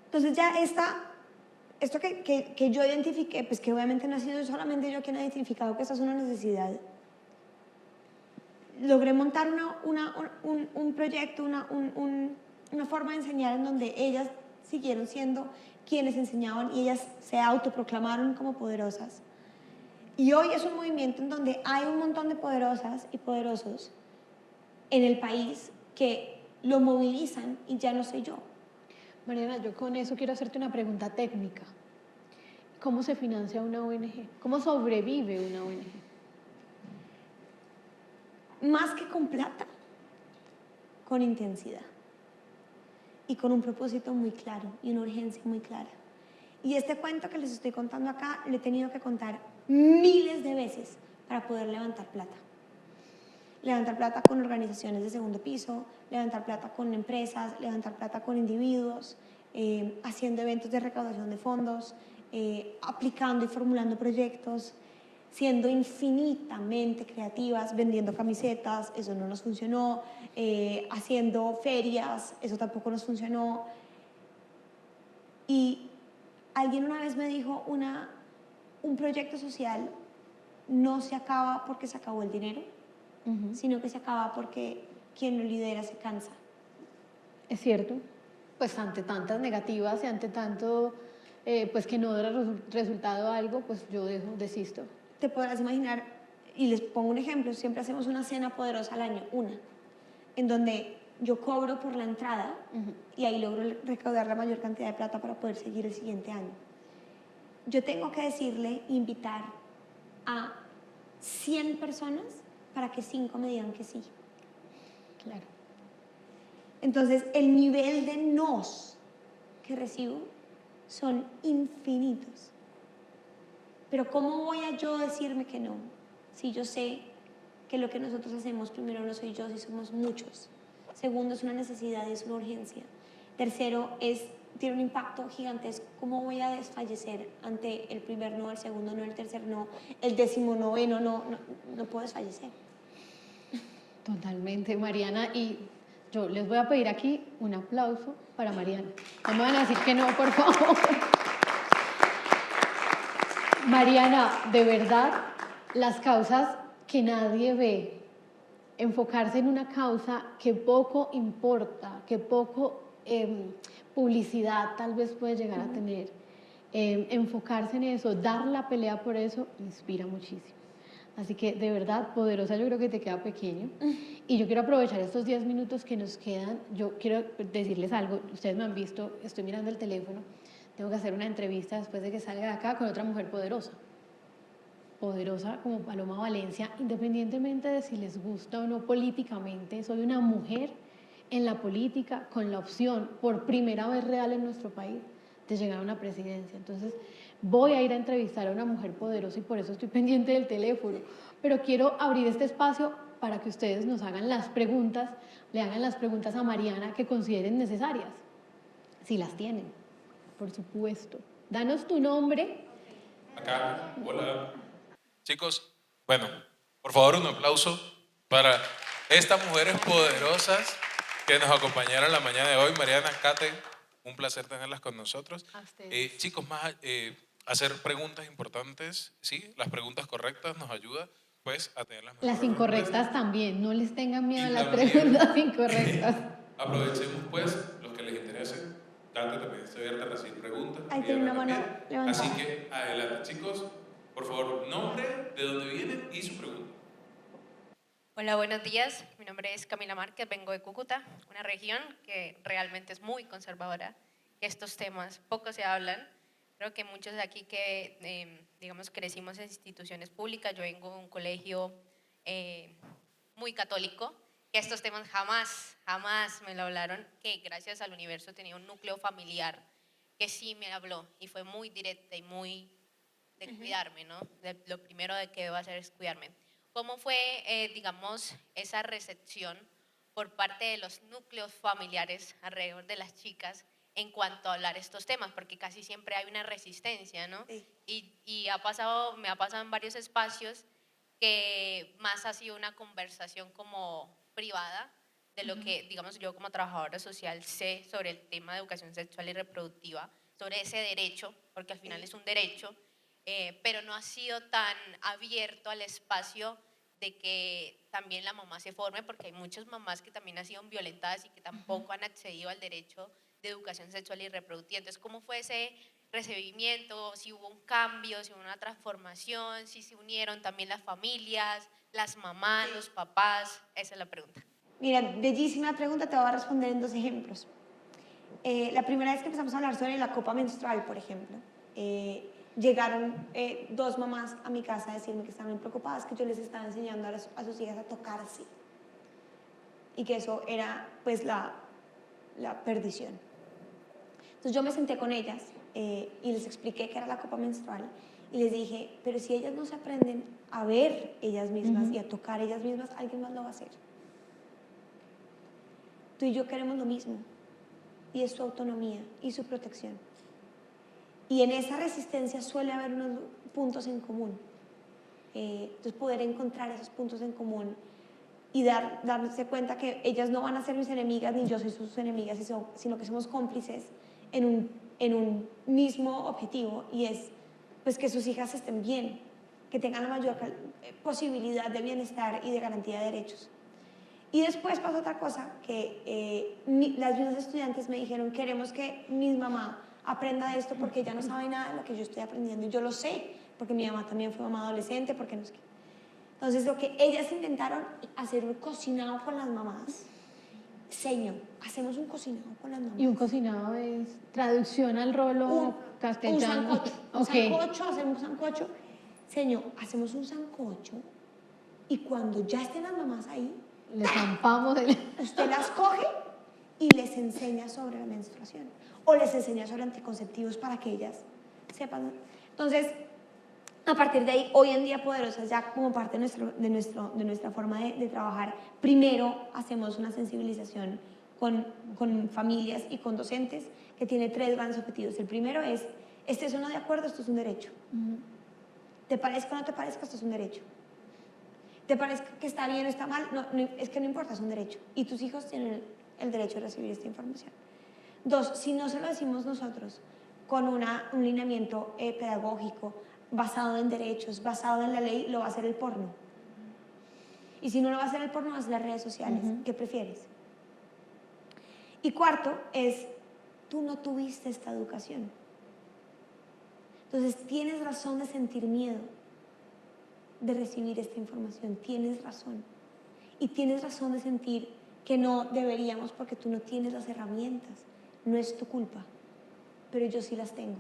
Entonces ya esto que yo identifiqué, pues que obviamente no ha sido solamente yo quien ha identificado que esta es una necesidad, logré montar un proyecto, una forma de enseñar en donde ellas siguieron siendo quienes enseñaban y ellas se autoproclamaron como poderosas. Y hoy es un movimiento en donde hay un montón de poderosas y poderosos en el país que lo movilizan y ya no soy yo. Mariana, yo con eso quiero hacerte una pregunta técnica. ¿Cómo se financia una ONG? ¿Cómo sobrevive una ONG? Más que con plata, con intensidad y con un propósito muy claro y una urgencia muy clara. Y este cuento que les estoy contando acá lo he tenido que contar miles de veces para poder levantar plata. Levantar plata con organizaciones de segundo piso, levantar plata con empresas, levantar plata con individuos, haciendo eventos de recaudación de fondos, aplicando y formulando proyectos, siendo infinitamente creativas, vendiendo camisetas, eso no nos funcionó, haciendo ferias, eso tampoco nos funcionó. Y alguien una vez me dijo, un proyecto social no se acaba porque se acabó el dinero, sino que se acaba porque quien lo lidera se cansa. Es cierto, pues ante tantas negativas y ante tanto, pues que no da resultado algo, pues yo desisto. Te podrás imaginar, y les pongo un ejemplo, siempre hacemos una cena poderosa al año, en donde yo cobro por la entrada y ahí logro recaudar la mayor cantidad de plata para poder seguir el siguiente año. Yo tengo que decirle, invitar a 100 personas para que 5 me digan que sí. Claro. Entonces, el nivel de nos que recibo son infinitos. Pero ¿cómo voy a yo decirme que no? Si yo sé que lo que nosotros hacemos, primero no soy yo, si somos muchos. Segundo, es una necesidad y es una urgencia. Tercero, tiene un impacto gigantesco. ¿Cómo voy a desfallecer ante el primer no, el segundo no, el tercer no, el 19º no? No puedo desfallecer. Totalmente, Mariana. Y yo les voy a pedir aquí un aplauso para Mariana. No me van a decir que no, por favor. Mariana, de verdad, las causas que nadie ve, enfocarse en una causa que poco importa, que poco publicidad tal vez puede llegar a tener, enfocarse en eso, dar la pelea por eso, inspira muchísimo. Así que de verdad, poderosa, yo creo que te queda pequeño. Y yo quiero aprovechar estos 10 minutos que nos quedan. Yo quiero decirles algo. Ustedes me han visto, estoy mirando el teléfono. Tengo que hacer una entrevista después de que salga de acá con otra mujer poderosa. Poderosa como Paloma Valencia, independientemente de si les gusta o no políticamente. Soy una mujer en la política con la opción, por primera vez real en nuestro país, de llegar a una presidencia. Entonces, voy a ir a entrevistar a una mujer poderosa y por eso estoy pendiente del teléfono. Pero quiero abrir este espacio para que ustedes nos hagan las preguntas, le hagan las preguntas a Mariana que consideren necesarias, si las tienen, por supuesto. Danos tu nombre. Acá, hola. Chicos, bueno, por favor un aplauso para estas mujeres poderosas que nos acompañaron la mañana de hoy. Mariana, Kate, un placer tenerlas con nosotros. A ustedes. Chicos, hacer preguntas importantes, ¿sí? Las preguntas correctas nos ayuda pues a tener las mejores Las incorrectas respuestas. también, no les tengan miedo a Y las también, preguntas incorrectas. aprovechemos pues los que les interese. Kate también está abierta a recibir preguntas. Ahí tiene una mano Mariana también. levantada. Así que adelante, chicos. Por favor, nombre, de dónde vienen y su pregunta. Hola, buenos días. Mi nombre es Camila Márquez, vengo de Cúcuta, una región que realmente es muy conservadora, que estos temas poco se hablan. Creo que muchos de aquí que, digamos, crecimos en instituciones públicas, yo vengo de un colegio muy católico, que estos temas jamás me lo hablaron, que gracias al universo tenía un núcleo familiar que sí me habló y fue muy directa y muy de cuidarme, ¿no? Lo primero de que debo hacer es cuidarme. ¿Cómo fue, digamos, esa recepción por parte de los núcleos familiares alrededor de las chicas en cuanto a hablar estos temas, porque casi siempre hay una resistencia, ¿no? Sí. Y me ha pasado en varios espacios que más ha sido una conversación como privada de lo que, digamos, yo como trabajadora social sé sobre el tema de educación sexual y reproductiva, sobre ese derecho, porque al final es un derecho, pero no ha sido tan abierto al espacio de que también la mamá se forme, porque hay muchas mamás que también han sido violentadas y que tampoco han accedido al derecho de educación sexual y reproductiva. Entonces, ¿cómo fue ese recibimiento? Si hubo un cambio, si hubo una transformación, si se unieron también las familias, las mamás, los papás. Esa es la pregunta. Mira, bellísima pregunta, te voy a responder en 2 ejemplos. La primera vez que empezamos a hablar sobre la copa menstrual, por ejemplo, llegaron 2 mamás a mi casa a decirme que estaban muy preocupadas, que yo les estaba enseñando a sus hijas a tocarse y que eso era pues la perdición. Entonces yo me senté con ellas y les expliqué qué era la copa menstrual y les dije, pero si ellas no se aprenden a ver ellas mismas y a tocar ellas mismas, alguien más lo va a hacer. Tú y yo queremos lo mismo, y es su autonomía y su protección. Y en esa resistencia suele haber unos puntos en común. Entonces poder encontrar esos puntos en común y darse cuenta que ellas no van a ser mis enemigas ni yo soy sus enemigas, sino que somos cómplices en un mismo objetivo, y es pues que sus hijas estén bien, que tengan la mayor posibilidad de bienestar y de garantía de derechos. Y después pasó otra cosa, que las mismas estudiantes me dijeron, queremos que mi mamá aprenda de esto porque ella no sabe nada de lo que yo estoy aprendiendo. Y yo lo sé, porque mi mamá también fue mamá adolescente, porque no sé qué. Entonces, lo que ellas intentaron hacer un cocinado con las mamás. Señor, hacemos un cocinado con las mamás. Y un cocinado es traducción al rolo castellano. Un sancocho, hacemos un sancocho. Señor, hacemos un sancocho y cuando ya estén las mamás ahí, Le zampamos el... usted las coge y les enseña sobre la menstruación o les enseña sobre anticonceptivos para que ellas sepan. Entonces, a partir de ahí, hoy en día Poderosas, ya como parte de nuestra forma de trabajar, primero hacemos una sensibilización con familias y con docentes que tiene 3 grandes objetivos. El primero es, estés o no de acuerdo, esto es un derecho. Te parezca o no te parezca, esto es un derecho. ¿Te parece que está bien o está mal? No, es que no importa, es un derecho. Y tus hijos tienen el derecho de recibir esta información. 2, si no se lo decimos nosotros con un lineamiento pedagógico, basado en derechos, basado en la ley, lo va a hacer el porno. Y si no lo va a hacer el porno, va a ser las redes sociales. ¿Qué prefieres? Y 4 es, tú no tuviste esta educación. Entonces tienes razón de sentir miedo de recibir esta información, tienes razón. Y tienes razón de sentir que no deberíamos porque tú no tienes las herramientas. No es tu culpa, pero yo sí las tengo.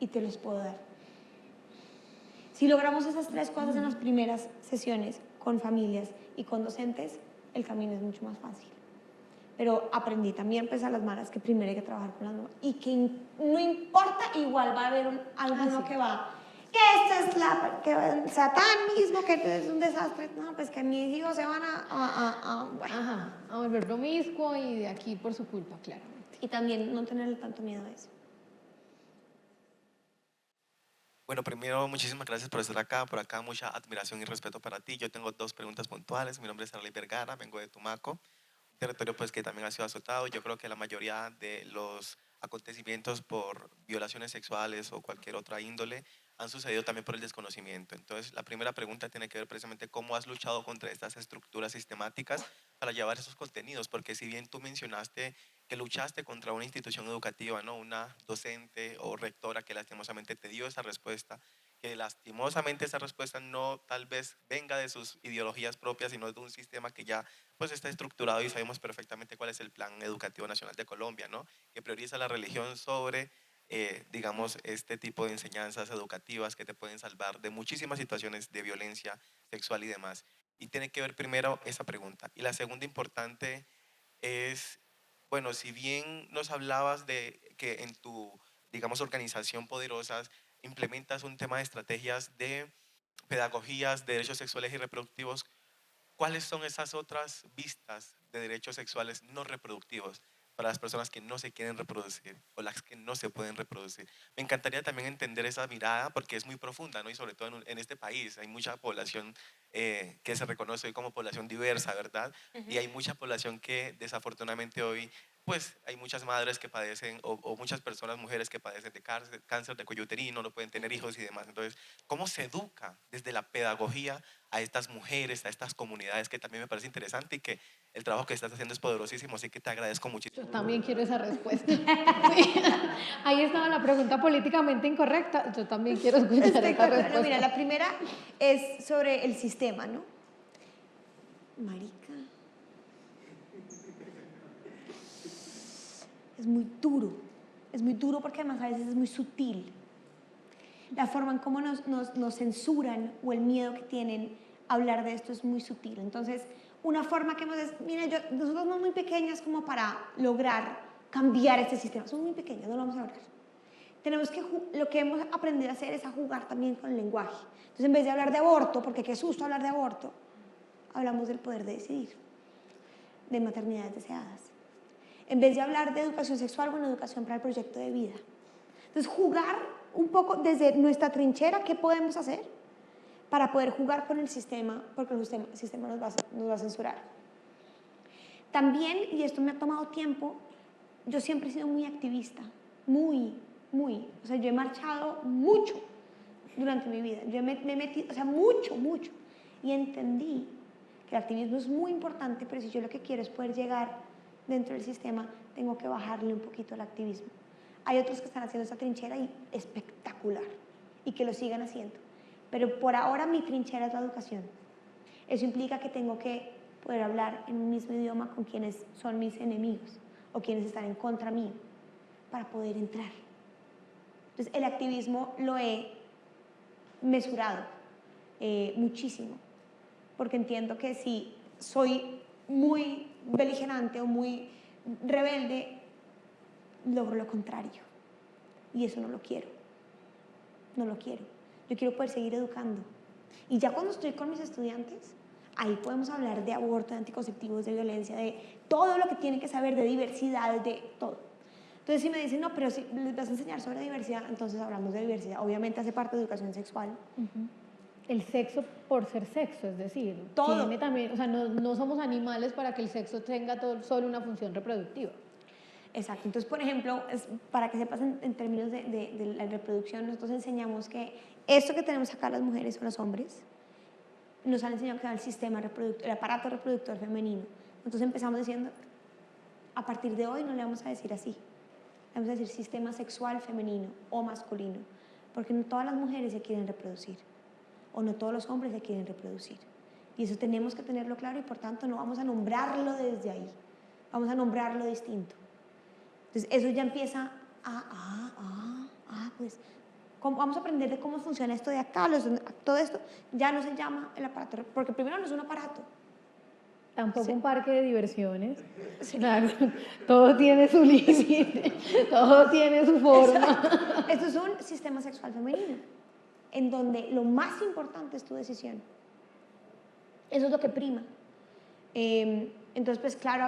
Y te los puedo dar. Si logramos esas 3 cosas en las primeras sesiones con familias y con docentes, el camino es mucho más fácil. Pero aprendí también pues a las malas que primero hay que trabajar con las mamás y que no importa, igual va a haber alguno que va, que esto es que Satán mismo, que es un desastre. No, pues que mis hijos se van bueno. Ajá, a volver promiscuo y de aquí por su culpa, claramente. Y también no tenerle tanto miedo a eso. Bueno, primero, muchísimas gracias por estar acá. Por acá, mucha admiración y respeto para ti. Yo tengo 2 preguntas puntuales. Mi nombre es Arley Vergara, vengo de Tumaco, un territorio pues, que también ha sido azotado. Yo creo que la mayoría de los acontecimientos por violaciones sexuales o cualquier otra índole han sucedido también por el desconocimiento. Entonces, la primera pregunta tiene que ver precisamente cómo has luchado contra estas estructuras sistemáticas para llevar esos contenidos, porque si bien tú mencionaste que luchaste contra una institución educativa, ¿no? Una docente o rectora que lastimosamente te dio esa respuesta, que lastimosamente esa respuesta no tal vez venga de sus ideologías propias, sino de un sistema que ya pues está estructurado y sabemos perfectamente cuál es el Plan Educativo Nacional de Colombia, ¿no? Que prioriza la religión sobre, digamos, este tipo de enseñanzas educativas que te pueden salvar de muchísimas situaciones de violencia sexual y demás. Y tiene que ver primero esa pregunta. Y la segunda importante es, bueno, si bien nos hablabas de que en tu, digamos, organización Poderosas implementas un tema de estrategias de pedagogías de derechos sexuales y reproductivos, ¿cuáles son esas otras vistas de derechos sexuales no reproductivos? para las personas que no se quieren reproducir o las que no se pueden reproducir. Me encantaría también entender esa mirada porque es muy profunda, ¿no? Y sobre todo en este país hay mucha población que se reconoce hoy como población diversa, ¿verdad? Y hay mucha población que desafortunadamente hoy, pues hay muchas madres que padecen o muchas personas, mujeres que padecen de cáncer de cuello uterino, no pueden tener hijos y demás. Entonces, ¿cómo se educa desde la pedagogía a estas mujeres, a estas comunidades? Que también me parece interesante y que el trabajo que estás haciendo es poderosísimo, así que te agradezco muchísimo. Yo también quiero esa respuesta. Sí. Ahí estaba la pregunta políticamente incorrecta. Yo también quiero escuchar esa Espectacular. respuesta. No, mira, la primera es sobre el sistema, ¿no? Marica. Es muy duro porque además a veces es muy sutil. La forma en cómo nos censuran o el miedo que tienen a hablar de esto es muy sutil. Entonces, una forma que hemos es, mira, nosotros somos muy pequeñas como para lograr cambiar este sistema. Somos muy pequeñas, no lo vamos a lograr. Tenemos que, lo que hemos aprendido a hacer es a jugar también con el lenguaje. Entonces, en vez de hablar de aborto, porque qué susto hablar de aborto, hablamos del poder de decidir, de maternidades deseadas. En vez de hablar de educación sexual, bueno, educación para el proyecto de vida. Entonces, jugar un poco desde nuestra trinchera, ¿qué podemos hacer para poder jugar con el sistema? Porque el sistema nos va a censurar. También, y esto me ha tomado tiempo, yo siempre he sido muy activista, muy. O sea, yo he marchado mucho durante mi vida. Yo me he metido, o sea, mucho. Y entendí que el activismo es muy importante, pero si yo lo que quiero es poder llegar dentro del sistema, tengo que bajarle un poquito al activismo. Hay otros que están haciendo esa trinchera y espectacular, y que lo sigan haciendo. Pero por ahora mi trinchera es la educación. Eso implica que tengo que poder hablar en un mismo idioma con quienes son mis enemigos o quienes están en contra mío para poder entrar. Entonces, el activismo lo he mesurado muchísimo, porque entiendo que si soy muy beligerante o muy rebelde, logro lo contrario. Y eso no lo quiero. No lo quiero. Yo quiero poder seguir educando. Y ya cuando estoy con mis estudiantes, ahí podemos hablar de aborto, de anticonceptivos, de violencia, de todo lo que tienen que saber, de diversidad, de todo. Entonces, si me dicen, no, pero si les vas a enseñar sobre diversidad, entonces hablamos de diversidad. Obviamente hace parte de educación sexual. El sexo por ser sexo, es decir, todo. tiene también, o sea, no somos animales para que el sexo tenga solo una función reproductiva. Exacto. Entonces, por ejemplo, para que sepas en términos de la reproducción, nosotros enseñamos que esto que tenemos acá las mujeres o los hombres, nos han enseñado que era el sistema reproductor, el aparato reproductor femenino. Entonces empezamos diciendo, a partir de hoy no le vamos a decir así. Le vamos a decir sistema sexual femenino o masculino, porque no todas las mujeres se quieren reproducir, o no todos los hombres se quieren reproducir. Y eso tenemos que tenerlo claro y por tanto no vamos a nombrarlo desde ahí, vamos a nombrarlo distinto. Entonces eso ya empieza pues vamos a aprender de cómo funciona esto de acá, todo esto ya no se llama el aparato, porque primero no es un aparato. Tampoco Sí. un parque de diversiones. Sí. Claro, todo tiene su límite, todo tiene su forma. Esto es un sistema sexual femenino, en donde lo más importante es tu decisión. Eso es lo que prima. Entonces, pues claro,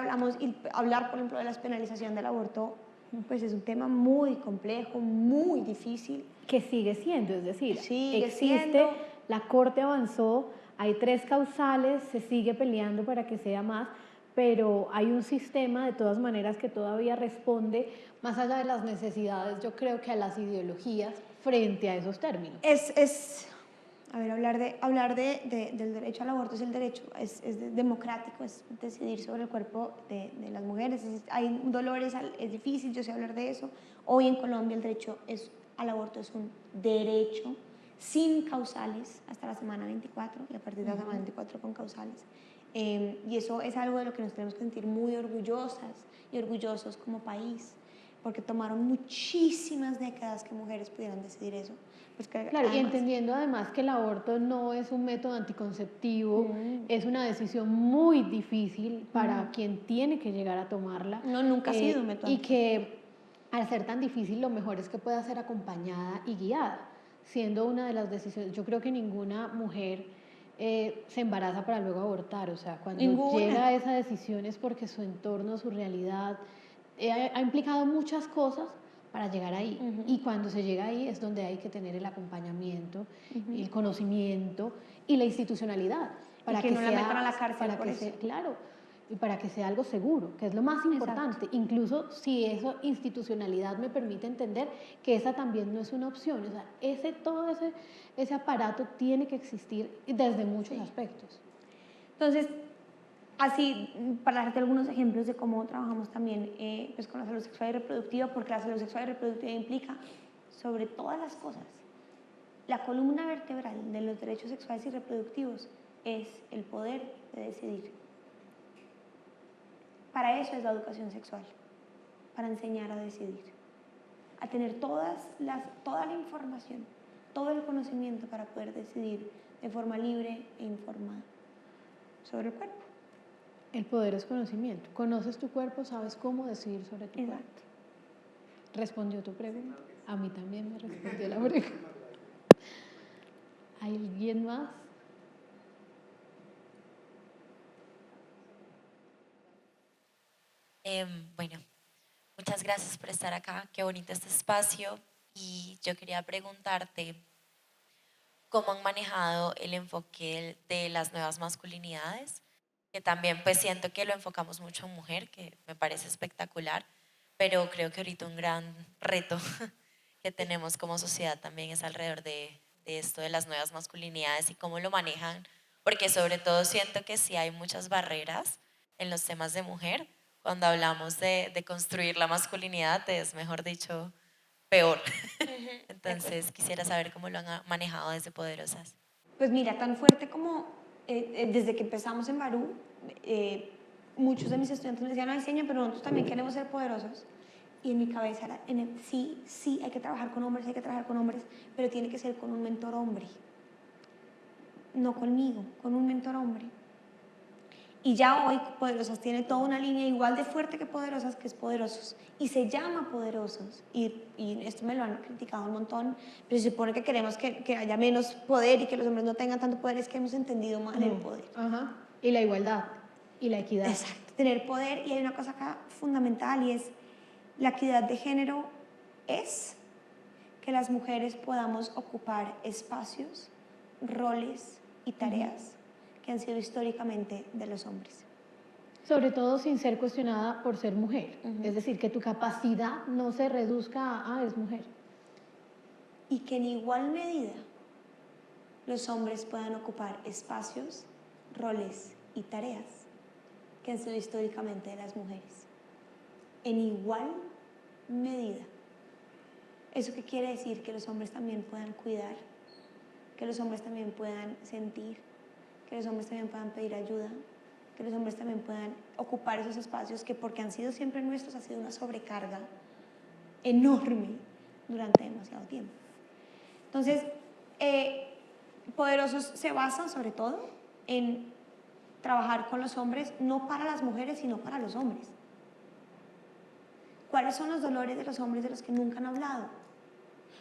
hablar, por ejemplo, de la despenalización del aborto, pues es un tema muy complejo, muy difícil. Que sigue siendo, es decir, Sigue existe, siendo. la Corte avanzó, hay 3 causales, se sigue peleando para que sea más, pero hay un sistema de todas maneras que todavía responde, más allá de las necesidades, yo creo que a las ideologías frente a esos términos. A ver, hablar del derecho al aborto es el derecho, es democrático, es decidir sobre el cuerpo de las mujeres. Hay dolores, es difícil, yo sé hablar de eso. Hoy en Colombia el derecho al aborto es un derecho sin causales hasta la semana 24 y a partir de la semana 24 con causales. Y eso es algo de lo que nos tenemos que sentir muy orgullosas y orgullosos como país, porque tomaron muchísimas décadas que mujeres pudieran decidir eso. Pues que Claro, además, y entendiendo además que el aborto no es un método anticonceptivo, es una decisión muy difícil para quien tiene que llegar a tomarla. No, nunca ha sido un método Y que al ser tan difícil, lo mejor es que pueda ser acompañada y guiada, siendo una de las decisiones. Yo creo que ninguna mujer se embaraza para luego abortar, o sea, cuando Ninguna. llega a esa decisión es porque su entorno, su realidad, ha implicado muchas cosas para llegar ahí. Y cuando se llega ahí es donde hay que tener el acompañamiento, el conocimiento y la institucionalidad. Para que no la metan a la cárcel por eso. Claro, y para que sea algo seguro, que es lo más importante. Exacto. Incluso si esa institucionalidad me permite entender que esa también no es una opción. O sea, todo ese aparato tiene que existir desde muchos aspectos. Entonces, así, para darte algunos ejemplos de cómo trabajamos también pues con la salud sexual y reproductiva, porque la salud sexual y reproductiva implica, sobre todas las cosas, la columna vertebral de los derechos sexuales y reproductivos es el poder de decidir. Para eso es la educación sexual, para enseñar a decidir, a tener toda la información, todo el conocimiento para poder decidir de forma libre e informada sobre el cuerpo. El poder es conocimiento. Conoces tu cuerpo, sabes cómo decidir sobre tu cuerpo. ¿Respondió tu pregunta? A mí también me respondió la pregunta. ¿Hay alguien más? Bueno, muchas gracias por estar acá. Qué bonito este espacio. Y yo quería preguntarte cómo han manejado el enfoque de las nuevas masculinidades, que también pues siento que lo enfocamos mucho en mujer, que me parece espectacular, pero creo que ahorita un gran reto que tenemos como sociedad también es alrededor de esto de las nuevas masculinidades y cómo lo manejan, porque sobre todo siento que sí hay muchas barreras en los temas de mujer. Cuando hablamos de construir la masculinidad es, mejor dicho, peor. Entonces quisiera saber cómo lo han manejado desde Poderosas. Pues mira, tan fuerte como desde que empezamos en Barú, muchos de mis estudiantes me decían, ay, señor, pero nosotros también queremos ser poderosos. Y en mi cabeza era, sí, hay que trabajar con hombres, pero tiene que ser con un mentor hombre. No conmigo, con un mentor hombre. Y ya hoy Poderosas tiene toda una línea igual de fuerte que Poderosas, que es Poderosos. Y se llama Poderosos. Y esto me lo han criticado un montón, pero se supone que queremos que haya menos poder y que los hombres no tengan tanto poder, es que hemos entendido mal el poder. Ajá. Y la igualdad y la equidad. Exacto, tener poder. Y hay una cosa acá fundamental y es la equidad de género es que las mujeres podamos ocupar espacios, roles y tareas que han sido históricamente de los hombres. Sobre todo sin ser cuestionada por ser mujer. Es decir, que tu capacidad no se reduzca a, eres mujer. Y que en igual medida los hombres puedan ocupar espacios, roles y tareas que han sido históricamente de las mujeres. En igual medida. ¿Eso qué quiere decir? Que los hombres también puedan cuidar, que los hombres también puedan sentir, que los hombres también puedan pedir ayuda, que los hombres también puedan ocupar esos espacios que, porque han sido siempre nuestros, ha sido una sobrecarga enorme durante demasiado tiempo. Entonces, Poderosos se basan sobre todo en trabajar con los hombres, no para las mujeres, sino para los hombres. ¿Cuáles son los dolores de los hombres de los que nunca han hablado?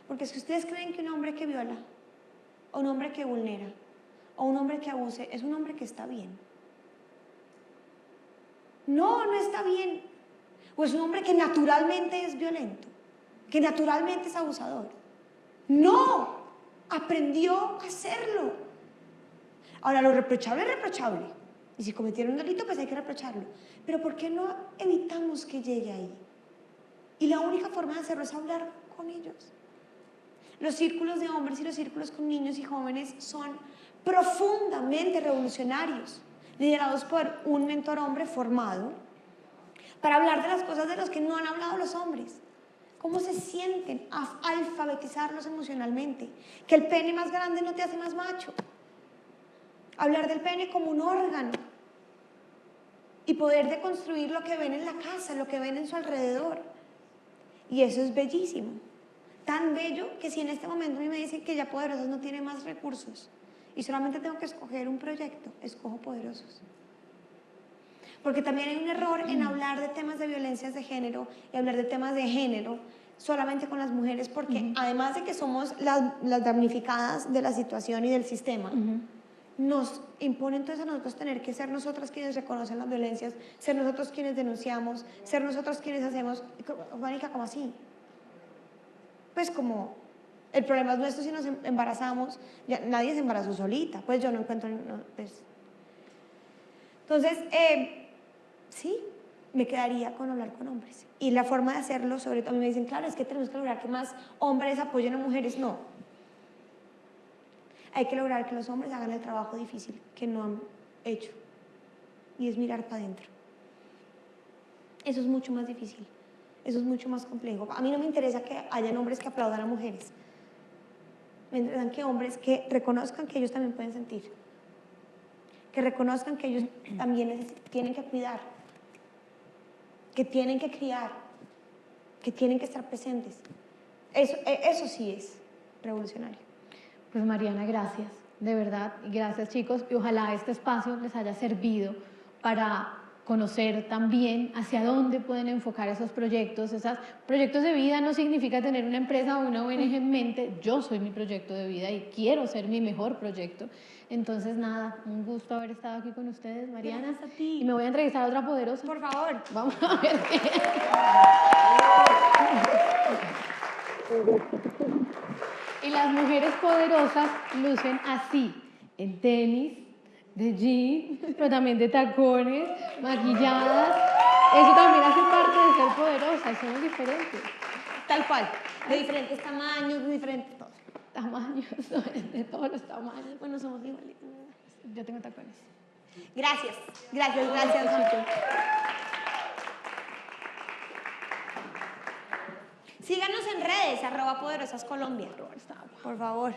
Porque si ustedes creen que un hombre que viola, o un hombre que vulnera, o un hombre que abuse, es un hombre que está bien. No, no está bien. O es un hombre que naturalmente es violento, que naturalmente es abusador. No, aprendió a hacerlo. Ahora, lo reprochable es reprochable. Y si cometieron un delito, pues hay que reprocharlo. Pero ¿por qué no evitamos que llegue ahí? Y la única forma de hacerlo es hablar con ellos. Los círculos de hombres y los círculos con niños y jóvenes son profundamente revolucionarios, liderados por un mentor hombre formado para hablar de las cosas de las que no han hablado los hombres. ¿Cómo se sienten? Alfabetizarlos emocionalmente. Que el pene más grande no te hace más macho. Hablar del pene como un órgano. Y poder deconstruir lo que ven en la casa, lo que ven en su alrededor. Y eso es bellísimo. Tan bello que si en este momento a mí me dicen que ya Poderosos no tiene más recursos y solamente tengo que escoger un proyecto, escojo Poderosos. Porque también hay un error en hablar de temas de violencias de género y hablar de temas de género solamente con las mujeres, porque además de que somos las damnificadas de la situación y del sistema, nos impone entonces a nosotros tener que ser nosotras quienes reconocen las violencias, ser nosotros quienes denunciamos, ser nosotros quienes hacemos, marica, ¿cómo así? Pues como el problema es nuestro si nos embarazamos, ya, nadie se embarazó solita, pues yo no encuentro, pues. Entonces, sí, me quedaría con hablar con hombres. Y la forma de hacerlo, sobre todo, a mí me dicen, claro, es que tenemos que lograr que más hombres apoyen a mujeres. No. Hay que lograr que los hombres hagan el trabajo difícil que no han hecho. Y es mirar para adentro. Eso es mucho más difícil. Eso es mucho más complejo. A mí no me interesa que hayan hombres que aplaudan a mujeres. Me interesan que hombres que reconozcan que ellos también pueden sentir. Que reconozcan que ellos también tienen que cuidar. Que tienen que criar. Que tienen que estar presentes. Eso sí es revolucionario. Pues Mariana, gracias, de verdad, y gracias chicos, y ojalá este espacio les haya servido para conocer también hacia dónde pueden enfocar esos proyectos. Esos proyectos de vida no significa tener una empresa o una ONG en mente. Yo soy mi proyecto de vida y quiero ser mi mejor proyecto. Entonces, nada, un gusto haber estado aquí con ustedes, Mariana. Gracias a ti. Y me voy a entrevistar a otra poderosa. Por favor. Vamos a ver qué. Y las mujeres poderosas lucen así, en tenis, de jean, pero también de tacones, maquilladas. Eso también hace parte de ser poderosas, somos diferentes. Tal cual, de diferentes tamaños, de diferentes todo. Tamaños, de todos los tamaños. Bueno, somos iguales. Yo tengo tacones. Gracias, chicos. Síganos en redes, @poderosascolombia. Por favor.